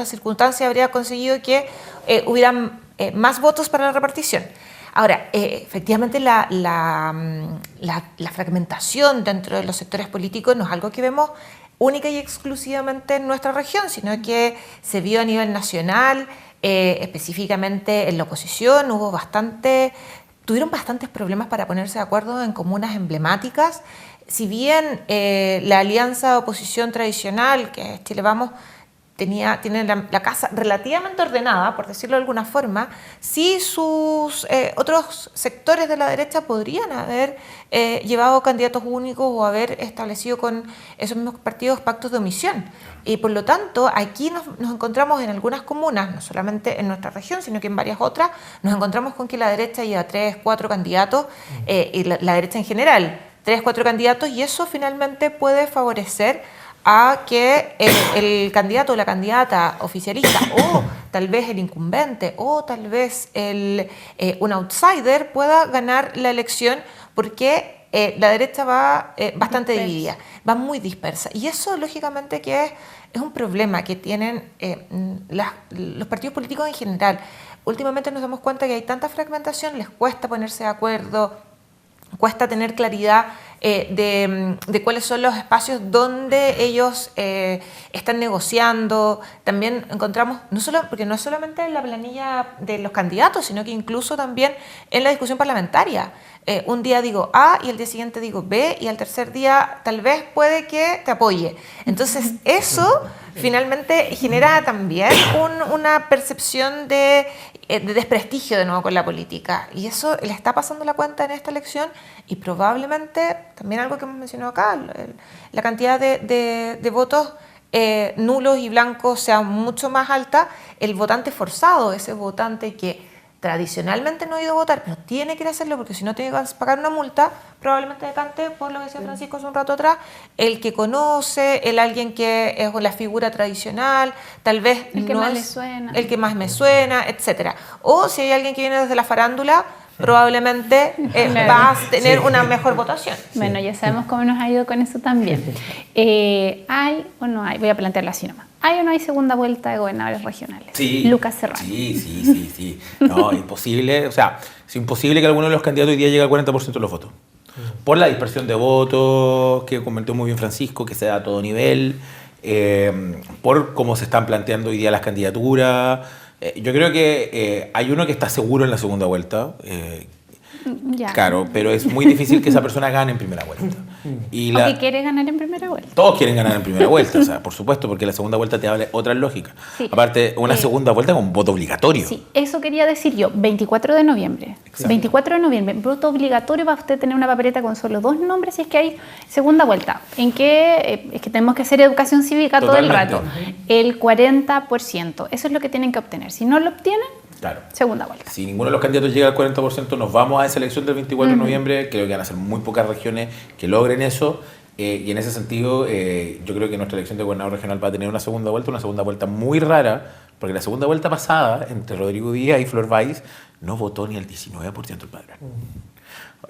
circunstancias habría conseguido que hubieran más votos para la repartición. Ahora, efectivamente la fragmentación dentro de los sectores políticos no es algo que vemos única y exclusivamente en nuestra región, sino que se vio a nivel nacional, específicamente en la oposición, tuvieron bastantes problemas para ponerse de acuerdo en comunas emblemáticas. Si bien la alianza de oposición tradicional, que es Chile Vamos, tiene la casa relativamente ordenada, por decirlo de alguna forma, sí sus otros sectores de la derecha podrían haber llevado candidatos únicos o haber establecido con esos mismos partidos pactos de omisión. Y por lo tanto, aquí nos encontramos en algunas comunas, no solamente en nuestra región, sino que en varias otras, nos encontramos con que la derecha lleva 3, 4 candidatos, y la derecha en general, 3, 4 candidatos, y eso finalmente puede favorecer a que el candidato o la candidata oficialista o tal vez el incumbente o tal vez un outsider pueda ganar la elección porque la derecha va bastante dividida, va muy dispersa. Y eso lógicamente que es un problema que tienen los partidos políticos en general. Últimamente nos damos cuenta que hay tanta fragmentación, les cuesta ponerse de acuerdo, cuesta tener claridad de cuáles son los espacios donde ellos están negociando. También encontramos, porque no es solamente en la planilla de los candidatos, sino que incluso también en la discusión parlamentaria. Un día digo A y el día siguiente digo B y al tercer día tal vez puede que te apoye. Entonces eso finalmente genera también una percepción de desprestigio de nuevo con la política, y eso le está pasando la cuenta en esta elección, y probablemente también algo que hemos mencionado acá, la cantidad de votos nulos y blancos sea mucho más alta, el votante forzado, ese votante que tradicionalmente no ha ido a votar, pero tiene que ir a hacerlo porque si no tiene que pagar una multa, probablemente decante, por lo que decía Francisco hace un rato atrás, el que conoce, alguien que es la figura tradicional, tal vez el que no más es le suena. el que más me suena, etcétera. O si hay alguien que viene desde la farándula, probablemente va a tener una mejor votación. Bueno, ya sabemos cómo nos ha ido con eso también. ¿Hay o no hay? Voy a plantearlo así nomás. ¿Hay o no hay segunda vuelta de gobernadores regionales? Sí. Lucas Serrano. Sí. No, imposible. O sea, es imposible que alguno de los candidatos hoy día llegue al 40% de los votos. Por la dispersión de votos, que comentó muy bien Francisco, que se da a todo nivel, por cómo se están planteando hoy día las candidaturas. Yo creo que hay uno que está seguro en la segunda vuelta. Ya. Claro, pero es muy difícil que esa persona gane en primera vuelta. Y ¿O que quiere ganar en primera vuelta? todos quieren ganar en primera vuelta, o sea, por supuesto, porque la segunda vuelta te habla otras lógicas. Sí. Aparte, una segunda vuelta con voto obligatorio. Sí, eso quería decir yo. 24 de noviembre. Exacto. 24 de noviembre, voto obligatorio para usted tener una papeleta con solo 2 nombres si es que hay segunda vuelta. ¿En qué? Es que tenemos que hacer educación cívica Totalmente. todo el rato. El 40%. Eso es lo que tienen que obtener. Si no lo obtienen, Claro. segunda vuelta. Si ninguno de los candidatos llega al 40%, nos vamos a esa elección del 24 de noviembre. Creo que van a ser muy pocas regiones que logren eso. Y en ese sentido, yo creo que nuestra elección de gobernador regional va a tener una segunda vuelta muy rara, porque la segunda vuelta pasada, entre Rodrigo Díaz y Flor Valls, no votó ni el 19% del padrón.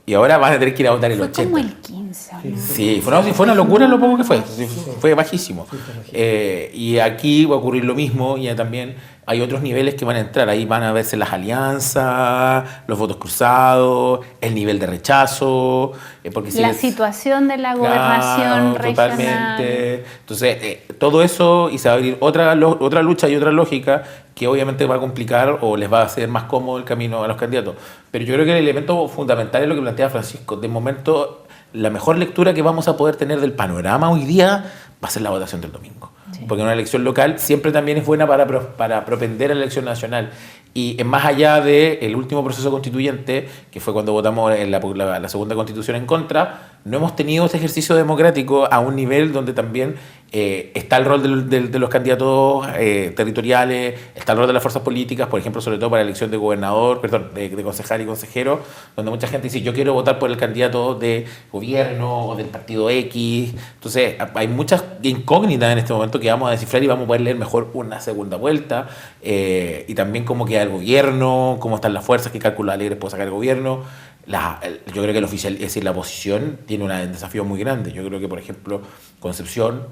Y ahora van a tener que ir a votar el 80%. Fue como el 15, ¿o no? Sí, fue una locura lo poco que fue. Fue bajísimo. Y aquí va a ocurrir lo mismo, y también hay otros niveles que van a entrar. Ahí van a verse las alianzas, los votos cruzados, el nivel de rechazo. Porque si la situación de la gobernación regional. Totalmente. Entonces, todo eso, y se va a abrir otra lucha y otra lógica que obviamente va a complicar o les va a hacer más cómodo el camino a los candidatos. Pero yo creo que el elemento fundamental es lo que plantea Francisco. De momento, la mejor lectura que vamos a poder tener del panorama hoy día va a ser la votación del domingo. Sí. Porque una elección local siempre también es buena para propender a la elección nacional. Y más allá del último proceso constituyente, que fue cuando votamos en la segunda constitución en contra, no hemos tenido ese ejercicio democrático a un nivel donde también está el rol de los candidatos territoriales, está el rol de las fuerzas políticas, por ejemplo, sobre todo para la elección de gobernador, de concejal y consejero, donde mucha gente dice, yo quiero votar por el candidato de gobierno o del partido X. Entonces, hay muchas incógnitas en este momento que vamos a descifrar y vamos a poder leer mejor una segunda vuelta, y también cómo queda el gobierno, cómo están las fuerzas, qué cálculos alegres puede sacar el gobierno. Yo creo que el oficial, es decir, la oposición tiene un desafío muy grande. Yo creo que, por ejemplo, Concepción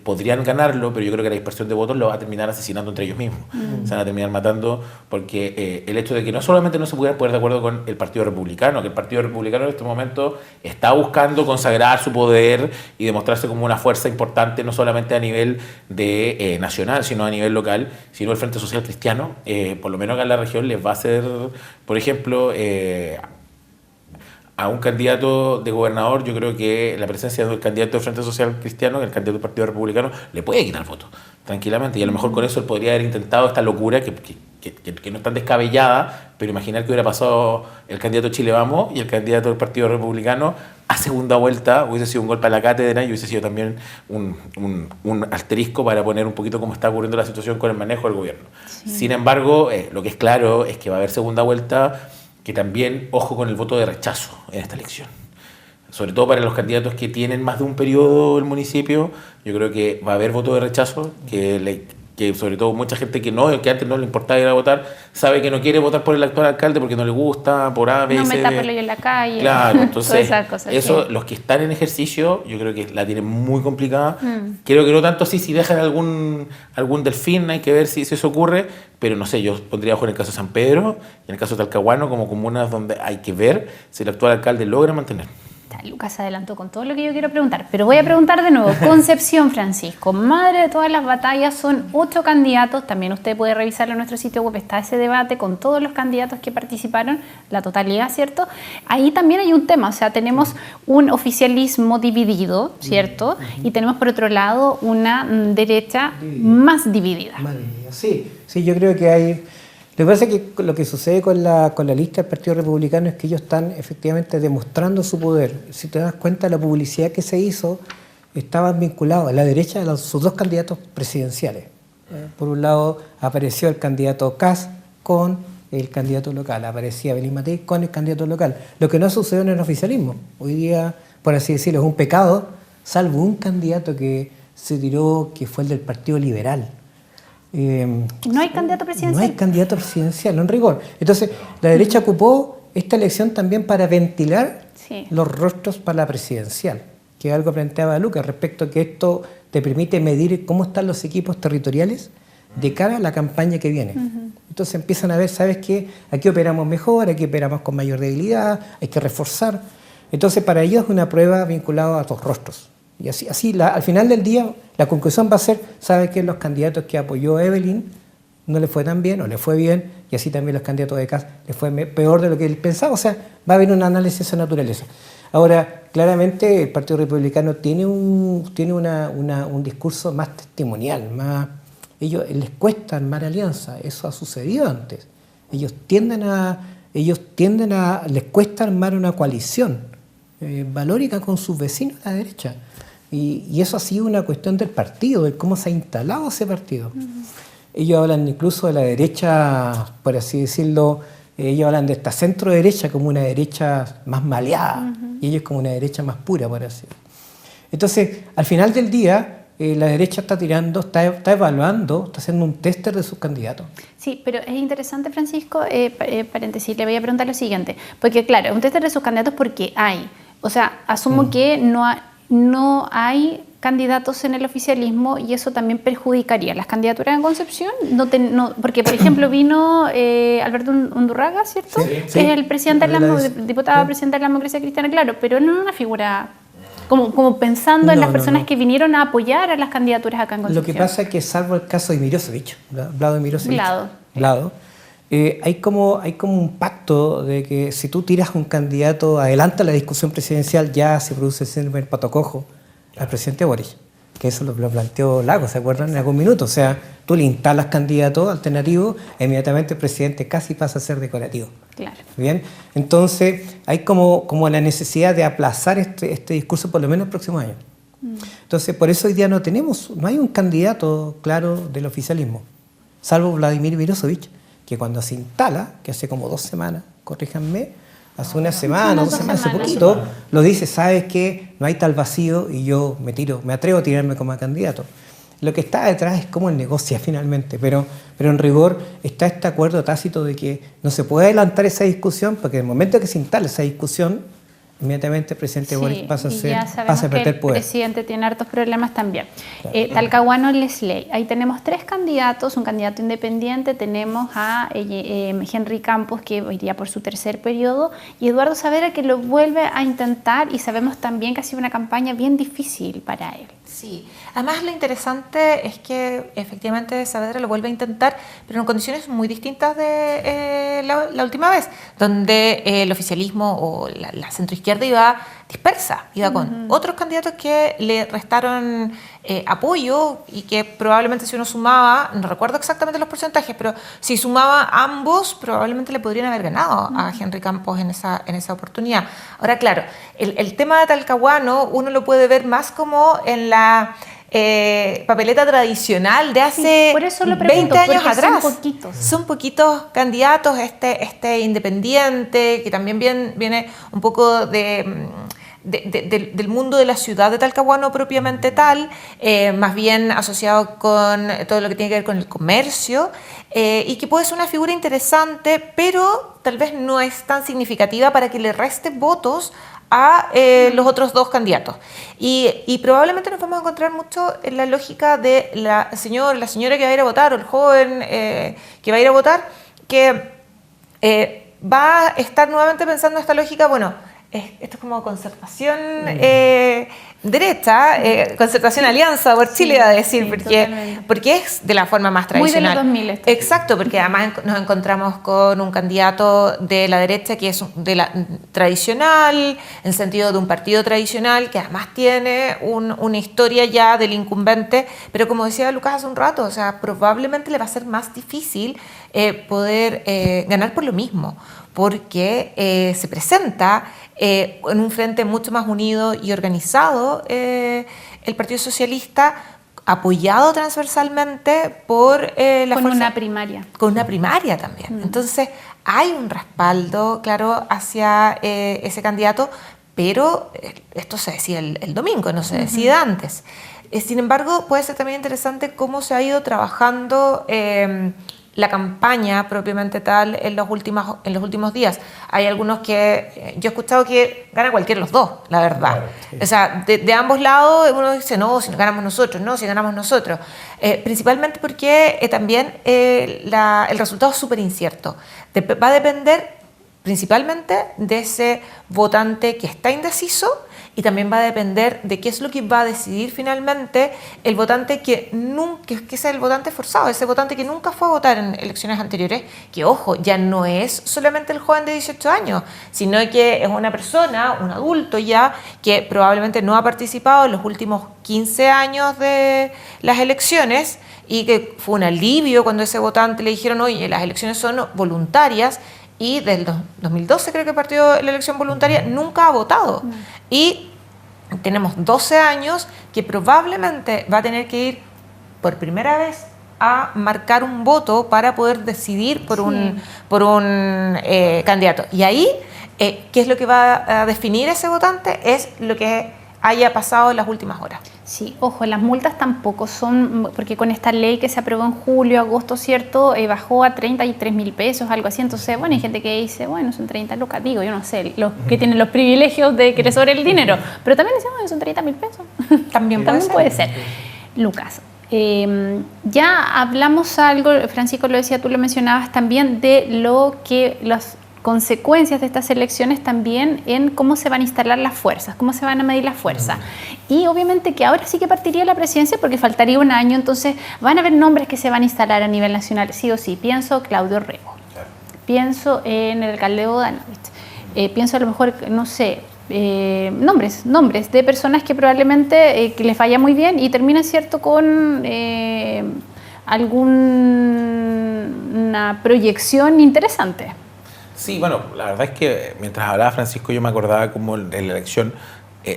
podrían ganarlo, pero yo creo que la dispersión de votos lo va a terminar asesinando entre ellos mismos. Se van a terminar matando porque el hecho de que no solamente no se pudieran poner de acuerdo con el Partido Republicano, que el Partido Republicano en este momento está buscando consagrar su poder y demostrarse como una fuerza importante, no solamente a nivel nacional, sino a nivel local, sino el Frente Social Cristiano, por lo menos acá en la región les va a hacer, por ejemplo, a un candidato de gobernador, yo creo que la presencia del candidato del Frente Social Cristiano, el candidato del Partido Republicano, le puede quitar votos tranquilamente. Y a lo mejor con eso él podría haber intentado esta locura que no es tan descabellada, pero imaginar que hubiera pasado el candidato Chile Vamos y el candidato del Partido Republicano a segunda vuelta, hubiese sido un golpe a la cátedra y hubiese sido también un asterisco para poner un poquito cómo está ocurriendo la situación con el manejo del gobierno. Sí. Sin embargo, lo que es claro es que va a haber segunda vuelta, que también, ojo con el voto de rechazo en esta elección. Sobre todo para los candidatos que tienen más de un periodo el municipio, yo creo que va a haber voto de rechazo, que sobre todo mucha gente que antes no le importaba ir a votar, sabe que no quiere votar por el actual alcalde porque no le gusta, por A, B, no C, me tapo en la calle. Claro, entonces cosas, eso, sí. Los que están en ejercicio, yo creo que la tienen muy complicada. Creo que no tanto así si dejan algún delfín, hay que ver si eso ocurre, pero no sé, yo pondría ojo en el caso de San Pedro y en el caso de Talcahuano como comunas donde hay que ver si el actual alcalde logra mantener. Lucas se adelantó con todo lo que yo quiero preguntar, pero voy a preguntar de nuevo. Concepción, Francisco, madre de todas las batallas, son 8 candidatos, también usted puede revisarlo en nuestro sitio web, está ese debate con todos los candidatos que participaron, la totalidad, ¿cierto? Ahí también hay un tema, o sea, tenemos un oficialismo dividido, ¿cierto? Y tenemos por otro lado una derecha más dividida. Sí, yo creo que hay... Lo que pasa es que lo que sucede con la lista del Partido Republicano es que ellos están efectivamente demostrando su poder. Si te das cuenta, la publicidad que se hizo estaban vinculados a la derecha de sus dos candidatos presidenciales. Por un lado apareció el candidato Kast con el candidato local, aparecía Belín Matei con el candidato local, lo que no sucedió en el oficialismo. Hoy día, por así decirlo, es un pecado, salvo un candidato que se tiró, que fue el del Partido Liberal. ¿No hay candidato presidencial? No hay candidato presidencial, no en rigor. Entonces, la derecha ocupó esta elección también para ventilar los rostros para la presidencial, que algo planteaba Lucas respecto a que esto te permite medir cómo están los equipos territoriales de cara a la campaña que viene. Entonces empiezan a ver, ¿sabes qué? Aquí operamos mejor, aquí operamos con mayor debilidad, hay que reforzar. Entonces para ellos es una prueba vinculada a tus rostros. Y así al final del día, la conclusión va a ser, ¿sabes qué? Los candidatos que apoyó Evelyn no le fue tan bien o le fue bien, y así también los candidatos de Kast le fue peor de lo que él pensaba. O sea, va a haber un análisis de esa naturaleza. Ahora, claramente el Partido Republicano tiene un discurso más testimonial, más... Ellos les cuesta armar alianza, eso ha sucedido antes. Les cuesta armar una coalición valórica con sus vecinos a la derecha. Y eso ha sido una cuestión del partido, de cómo se ha instalado ese partido. Ellos hablan incluso de la derecha, por así decirlo, ellos hablan de esta centro derecha como una derecha más maleada, y ellos como una derecha más pura, por así decirlo. Entonces, al final del día, la derecha está tirando, está evaluando, está haciendo un tester de sus candidatos. Sí, pero es interesante, Francisco, paréntesis, le voy a preguntar lo siguiente, porque claro, un tester de sus candidatos porque hay, o sea, asumo que no hay candidatos en el oficialismo y eso también perjudicaría las candidaturas en Concepción, porque por ejemplo vino Alberto Undurraga, ¿cierto? Sí, que es el presidente diputado presidente de la democracia cristiana, claro, pero él no es una figura... Como pensando en las personas que vinieron a apoyar a las candidaturas acá en Concepción. Lo que pasa es que salvo el caso de Mirosevic, Vlado Mirosevic, hay como un pacto de que si tú tiras un candidato, adelanta la discusión presidencial, ya se produce el pato cojo al presidente Boric, que eso lo planteó Lagos, ¿se acuerdan? En algún minuto. O sea, tú le instalas candidatos alternativos, inmediatamente el presidente casi pasa a ser decorativo. Claro. Bien, entonces hay como la necesidad de aplazar este discurso por lo menos el próximo año. Entonces, por eso hoy día no hay un candidato claro del oficialismo, salvo Vladimir Mirosevic, que cuando se instala, que hace como 2 semanas, corríjanme, hace una semana, 2 semanas, hace poquito, lo dice, ¿sabes qué? No hay tal vacío y yo me atrevo a tirarme como candidato. Lo que está detrás es cómo él negocia finalmente, pero en rigor está este acuerdo tácito de que no se puede adelantar esa discusión, porque en el momento que se instala esa discusión, inmediatamente el presidente Boric pasa a perder poder. El presidente tiene hartos problemas también. Claro. Talcahuano Lesley, ahí tenemos 3 candidatos, un candidato independiente, tenemos a Henry Campos, que iría por su 3er periodo, y Eduardo Saavedra, que lo vuelve a intentar, y sabemos también que ha sido una campaña bien difícil para él. Sí, además lo interesante es que efectivamente Saavedra lo vuelve a intentar, pero en condiciones muy distintas de la última vez, donde el oficialismo o la centroizquierda iba dispersa, iba con otros candidatos que le restaron apoyo y que probablemente si uno sumaba, no recuerdo exactamente los porcentajes, pero si sumaba ambos probablemente le podrían haber ganado a Henry Campos en esa oportunidad. Ahora claro, el tema de Talcahuano uno lo puede ver más como en la papeleta tradicional de hace por eso lo pregunto, 20 años atrás. Son poquitos candidatos, este independiente, que también viene un poco del mundo de la ciudad de Talcahuano propiamente tal, más bien asociado con todo lo que tiene que ver con el comercio, y que puede ser una figura interesante, pero tal vez no es tan significativa para que le reste votos a los otros 2 candidatos. Y probablemente nos vamos a encontrar mucho en la lógica de la señora que va a ir a votar, o el joven que va a ir a votar, que va a estar nuevamente pensando en esta lógica, bueno, esto es como concertación derecha, concertación alianza por Chile, iba a decir, porque es de la forma más tradicional. Muy de los 2000 esto. Exacto, porque además nos encontramos con un candidato de la derecha que es tradicional, en el sentido de un partido tradicional, que además tiene una historia ya del incumbente, pero como decía Lucas hace un rato, o sea, probablemente le va a ser más difícil poder ganar por lo mismo, porque se presenta en un frente mucho más unido y organizado el Partido Socialista apoyado transversalmente por la con fuerza, una primaria. con una primaria también. Entonces hay un respaldo, claro, hacia ese candidato, pero esto se decía el domingo, no se decía antes. Sin embargo, puede ser también interesante cómo se ha ido trabajando la campaña propiamente tal en los últimos días. Hay algunos que yo he escuchado que gana cualquiera de los dos, la verdad. Claro, sí. O sea, de ambos lados uno dice, no, si ganamos nosotros, no, si ganamos nosotros. Principalmente porque también el resultado es súper incierto. Va a depender principalmente de ese votante que está indeciso, y también va a depender de qué es lo que va a decidir finalmente el votante que es el votante forzado, ese votante que nunca fue a votar en elecciones anteriores, que ojo, ya no es solamente el joven de 18 años, sino que es una persona, un adulto ya, que probablemente no ha participado en los últimos 15 años de las elecciones, y que fue un alivio cuando ese votante le dijeron, oye, las elecciones son voluntarias, y del 2012 creo que partió la elección voluntaria, nunca ha votado. Y tenemos 12 años que probablemente va a tener que ir por primera vez a marcar un voto para poder decidir por un candidato. Y ahí, ¿qué es lo que va a definir ese votante? Es lo que haya pasado en las últimas horas. Sí, ojo, las multas tampoco son, porque con esta ley que se aprobó en julio, agosto, ¿cierto? Bajó a 33.000 pesos, algo así. Entonces, bueno, hay gente que dice, bueno, son 30 lucas, digo, yo no sé, los que tienen los privilegios de que les sobre el dinero, pero también decimos, bueno, son 30.000 pesos. También puede ser. Lucas, ya hablamos algo, Francisco lo decía, tú lo mencionabas también, de lo que las consecuencias de estas elecciones también en cómo se van a instalar las fuerzas, cómo se van a medir las fuerzas. Y obviamente que ahora sí que partiría la presidencia porque faltaría un año, entonces van a haber nombres que se van a instalar a nivel nacional, sí o sí. Pienso Claudio Rego, pienso en el alcalde Bodanovich, pienso a lo mejor, no sé, nombres de personas que probablemente que les vaya muy bien y terminen, ¿cierto?, con alguna proyección interesante. Sí, bueno, la verdad es que mientras hablaba Francisco yo me acordaba como en la elección,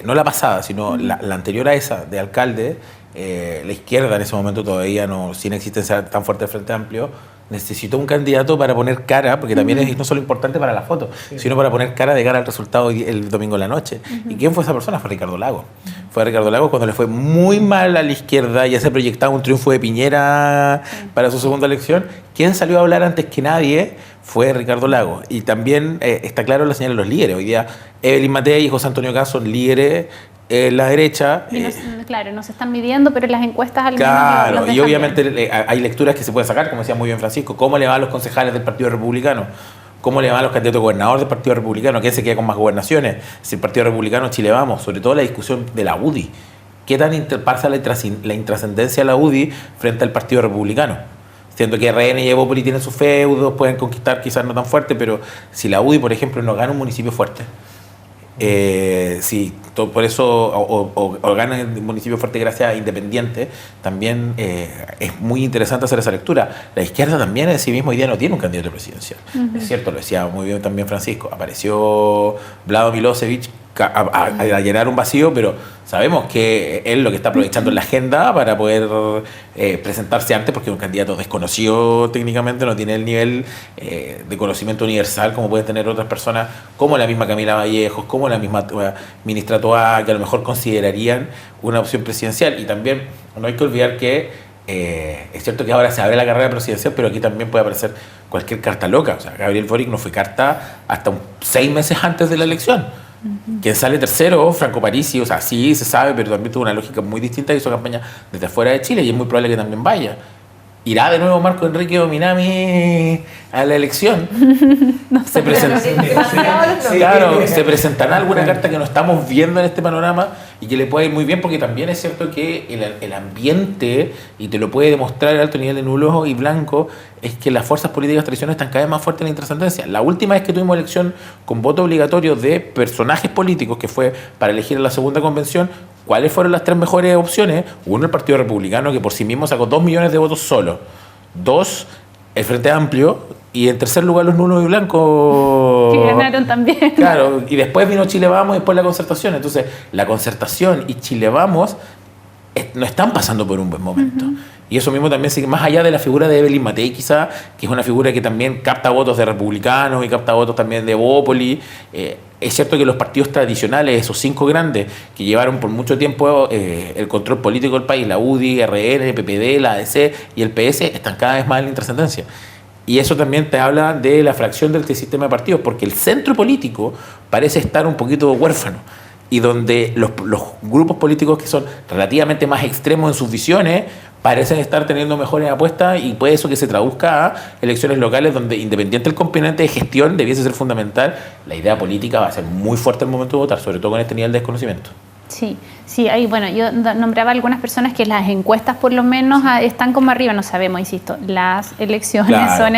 no la pasada, sino la anterior a esa de alcalde, la izquierda en ese momento todavía no, sin existencia tan fuerte del Frente Amplio, necesitó un candidato para poner cara, porque también es no solo importante para la foto, sino para poner cara de cara al resultado el domingo en la noche. ¿Y quién fue esa persona? Fue Ricardo Lagos. Fue Ricardo Lagos cuando le fue muy mal a la izquierda, ya se proyectaba un triunfo de Piñera para su segunda elección. ¿Quién salió a hablar antes que nadie? Fue Ricardo Lagos. Y también está claro la señal de los líderes. Hoy día Evelyn Matei y José Antonio Caz son líderes en la derecha. Claro, no se están midiendo, pero las encuestas al menos... Claro, y obviamente hay lecturas que se pueden sacar, como decía muy bien Francisco. ¿Cómo le va a los concejales del Partido Republicano? ¿Cómo le va a los candidatos a gobernador del Partido Republicano? ¿Quién se queda con más gobernaciones? Si el Partido Republicano, Chile Vamos, sobre todo la discusión de la UDI. ¿Qué tan pasa la intrascendencia de la UDI frente al Partido Republicano? Siendo que RN y Evópolis tienen sus feudos, pueden conquistar quizás no tan fuerte, pero si la UDI, por ejemplo, no gana un municipio fuerte, por eso o gana el municipio fuerte gracias a Independiente, también es muy interesante hacer esa lectura. La izquierda también en sí mismo hoy día no tiene un candidato presidencial. Es cierto, lo decía muy bien también Francisco, apareció Vlado Milosevic a llenar un vacío, pero sabemos que él lo que está aprovechando en la agenda para poder presentarse antes, porque es un candidato desconocido técnicamente, no tiene el nivel de conocimiento universal como pueden tener otras personas, como la misma Camila Vallejos, como la misma ministra Toá, que a lo mejor considerarían una opción presidencial. Y también no hay que olvidar que es cierto que ahora se abre la carrera presidencial, pero aquí también puede aparecer cualquier carta loca. O sea, Gabriel Boric no fue carta hasta 6 meses antes de la elección. Quien sale tercero, Franco Parisi, o sea, sí se sabe, pero también tuvo una lógica muy distinta y hizo campaña desde fuera de Chile y es muy probable que también vaya. ¿Irá de nuevo Marco Enrique Dominami a la elección? No se presentará alguna carta que no estamos viendo en este panorama y que le puede ir muy bien, porque también es cierto que el ambiente, y te lo puede demostrar el alto nivel de nulo y blanco, es que las fuerzas políticas tradicionales están cada vez más fuertes en la intrascendencia. La última vez que tuvimos elección con voto obligatorio de personajes políticos, que fue para elegir en la segunda convención, ¿cuáles fueron las 3 mejores opciones? Uno, el Partido Republicano, que por sí mismo sacó 2 millones de votos solo. 2, el Frente Amplio. Y en tercer lugar, los nulos y blancos. Que ganaron también. Claro, y después vino Chile Vamos y después la Concertación. Entonces, la Concertación y Chile Vamos no están pasando por un buen momento. Y eso mismo también, más allá de la figura de Evelyn Matei, quizá, que es una figura que también capta votos de republicanos y capta votos también de Bópoli. Es cierto que los partidos tradicionales, esos 5 grandes, que llevaron por mucho tiempo el control político del país, la UDI, RN, PPD, la ADC y el PS, están cada vez más en la intrascendencia. Y eso también te habla de la fracción del sistema de partidos, porque el centro político parece estar un poquito huérfano. Y donde los grupos políticos que son relativamente más extremos en sus visiones parecen estar teniendo mejores apuestas, y puede eso que se traduzca a elecciones locales donde, independiente del componente de gestión, debiese ser fundamental, la idea política va a ser muy fuerte al momento de votar, sobre todo con este nivel de desconocimiento. Sí, ahí, bueno, yo nombraba algunas personas que las encuestas por lo menos están como arriba, no sabemos, insisto, las elecciones son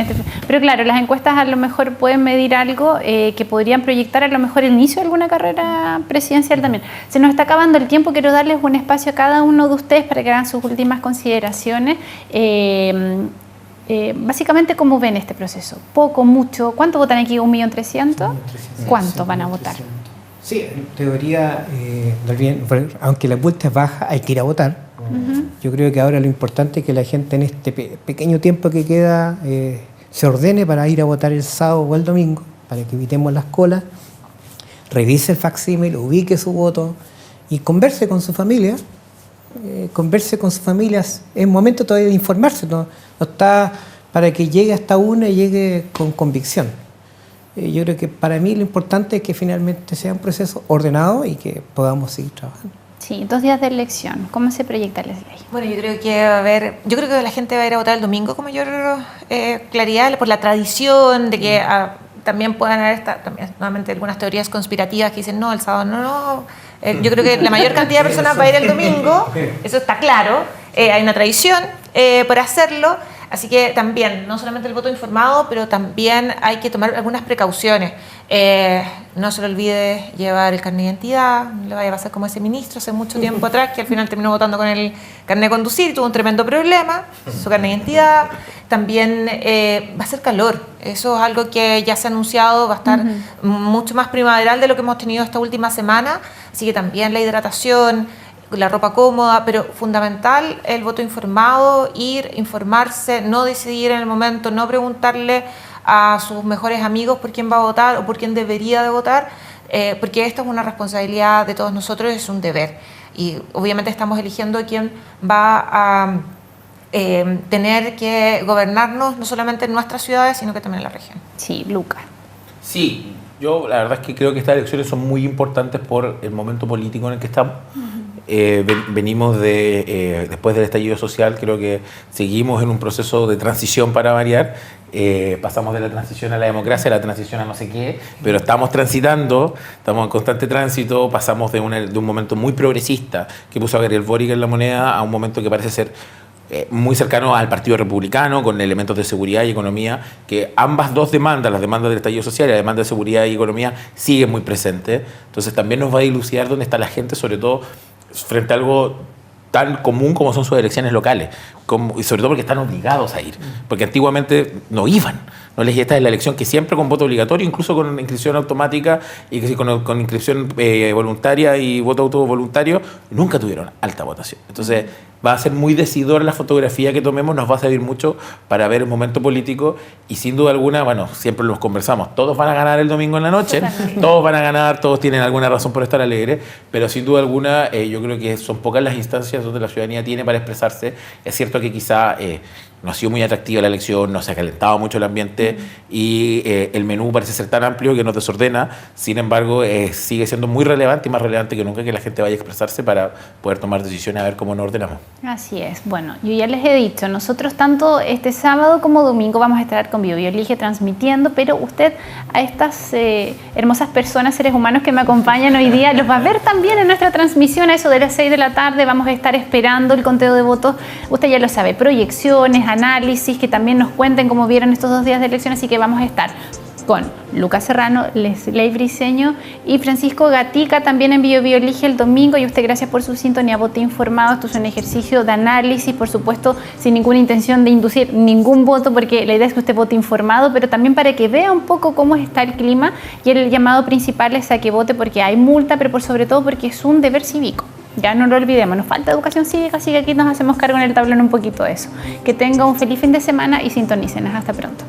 pero claro, las encuestas a lo mejor pueden medir algo que podrían proyectar a lo mejor el inicio de alguna carrera presidencial también. Se nos está acabando el tiempo, quiero darles un espacio a cada uno de ustedes para que hagan sus últimas consideraciones. Básicamente, ¿cómo ven este proceso? ¿Poco, mucho? ¿Cuánto votan aquí? ¿1.300.000? ¿Cuántos van a votar? Sí, en teoría, aunque la vuelta es baja, hay que ir a votar. Yo creo que ahora lo importante es que la gente en este pequeño tiempo que queda se ordene para ir a votar el sábado o el domingo, para que evitemos las colas, revise el facsímil, ubique su voto y converse con su familia. Es momento todavía de informarse, no está para que llegue hasta una y llegue con convicción. Yo creo que para mí lo importante es que finalmente sea un proceso ordenado y que podamos seguir trabajando. Sí, 2 días de elección. ¿Cómo se proyecta la ley? Bueno, yo creo que la gente va a ir a votar el domingo con mayor claridad, por la tradición de que también puedan haber nuevamente algunas teorías conspirativas que dicen no, el sábado no. Yo creo que la mayor cantidad de personas va a ir el domingo, eso está claro. Hay una tradición por hacerlo. Así que también, no solamente el voto informado, pero también hay que tomar algunas precauciones. No se le olvide llevar el carnet de identidad, no le vaya a pasar como ese ministro hace mucho tiempo atrás, que al final terminó votando con el carnet de conducir y tuvo un tremendo problema, su carnet de identidad. También va a ser calor, eso es algo que ya se ha anunciado, va a estar mucho más primaveral de lo que hemos tenido esta última semana, así que también la hidratación, la ropa cómoda, pero fundamental el voto informado, ir, informarse, no decidir en el momento, no preguntarle a sus mejores amigos por quién va a votar o por quién debería de votar, porque esto es una responsabilidad de todos nosotros, es un deber. Y obviamente estamos eligiendo quién va a tener que gobernarnos, no solamente en nuestras ciudades, sino que también en la región. Sí, Lucas. Sí, yo la verdad es que creo que estas elecciones son muy importantes por el momento político en el que estamos. Venimos después del estallido social, creo que seguimos en un proceso de transición para variar. Pasamos de la transición a la democracia, a la transición a no sé qué, pero estamos transitando, estamos en constante tránsito, pasamos de un momento muy progresista que puso a Gabriel Boric en la moneda a un momento que parece ser muy cercano al Partido Republicano, con elementos de seguridad y economía, que ambas dos demandas, las demandas del estallido social y la demanda de seguridad y economía, siguen muy presentes. Entonces también nos va a dilucidar dónde está la gente, sobre todo frente a algo tan común como son sus elecciones locales, y sobre todo porque están obligados a ir, porque antiguamente no iban. Esta es la elección que siempre con voto obligatorio, incluso con inscripción automática y que con inscripción voluntaria y voto autovoluntario, nunca tuvieron alta votación. Entonces va a ser muy decidora la fotografía que tomemos, nos va a servir mucho para ver el momento político y sin duda alguna, bueno, siempre los conversamos, todos van a ganar el domingo en la noche, todos van a ganar, todos tienen alguna razón por estar alegres, pero sin duda alguna yo creo que son pocas las instancias donde la ciudadanía tiene para expresarse. Es cierto que quizá no ha sido muy atractiva la elección, no se ha calentado mucho el ambiente y el menú parece ser tan amplio que nos desordena. Sin embargo, sigue siendo muy relevante y más relevante que nunca que la gente vaya a expresarse para poder tomar decisiones a ver cómo nos ordenamos. Así es. Bueno, yo ya les he dicho, nosotros tanto este sábado como domingo vamos a estar con BioBioElige transmitiendo, pero usted a estas hermosas personas, seres humanos que me acompañan hoy día, los va a ver también en nuestra transmisión a eso de las 6 de la tarde. Vamos a estar esperando el conteo de votos. Usted ya lo sabe, proyecciones, análisis, que también nos cuenten cómo vieron estos 2 días de elección, así que vamos a estar con Lucas Serrano, Lesley Briceño y Francisco Gatica también en BioBioElige el domingo. Y usted, gracias por su sintonía. Vote informado. Esto es un ejercicio de análisis, por supuesto, sin ninguna intención de inducir ningún voto, porque la idea es que usted vote informado, pero también para que vea un poco cómo está el clima. Y el llamado principal es a que vote porque hay multa, pero por sobre todo porque es un deber cívico. Ya no lo olvidemos, nos falta educación cívica, así que aquí nos hacemos cargo en el tablón un poquito de eso. Que tenga un feliz fin de semana y sintonícenos. Hasta pronto.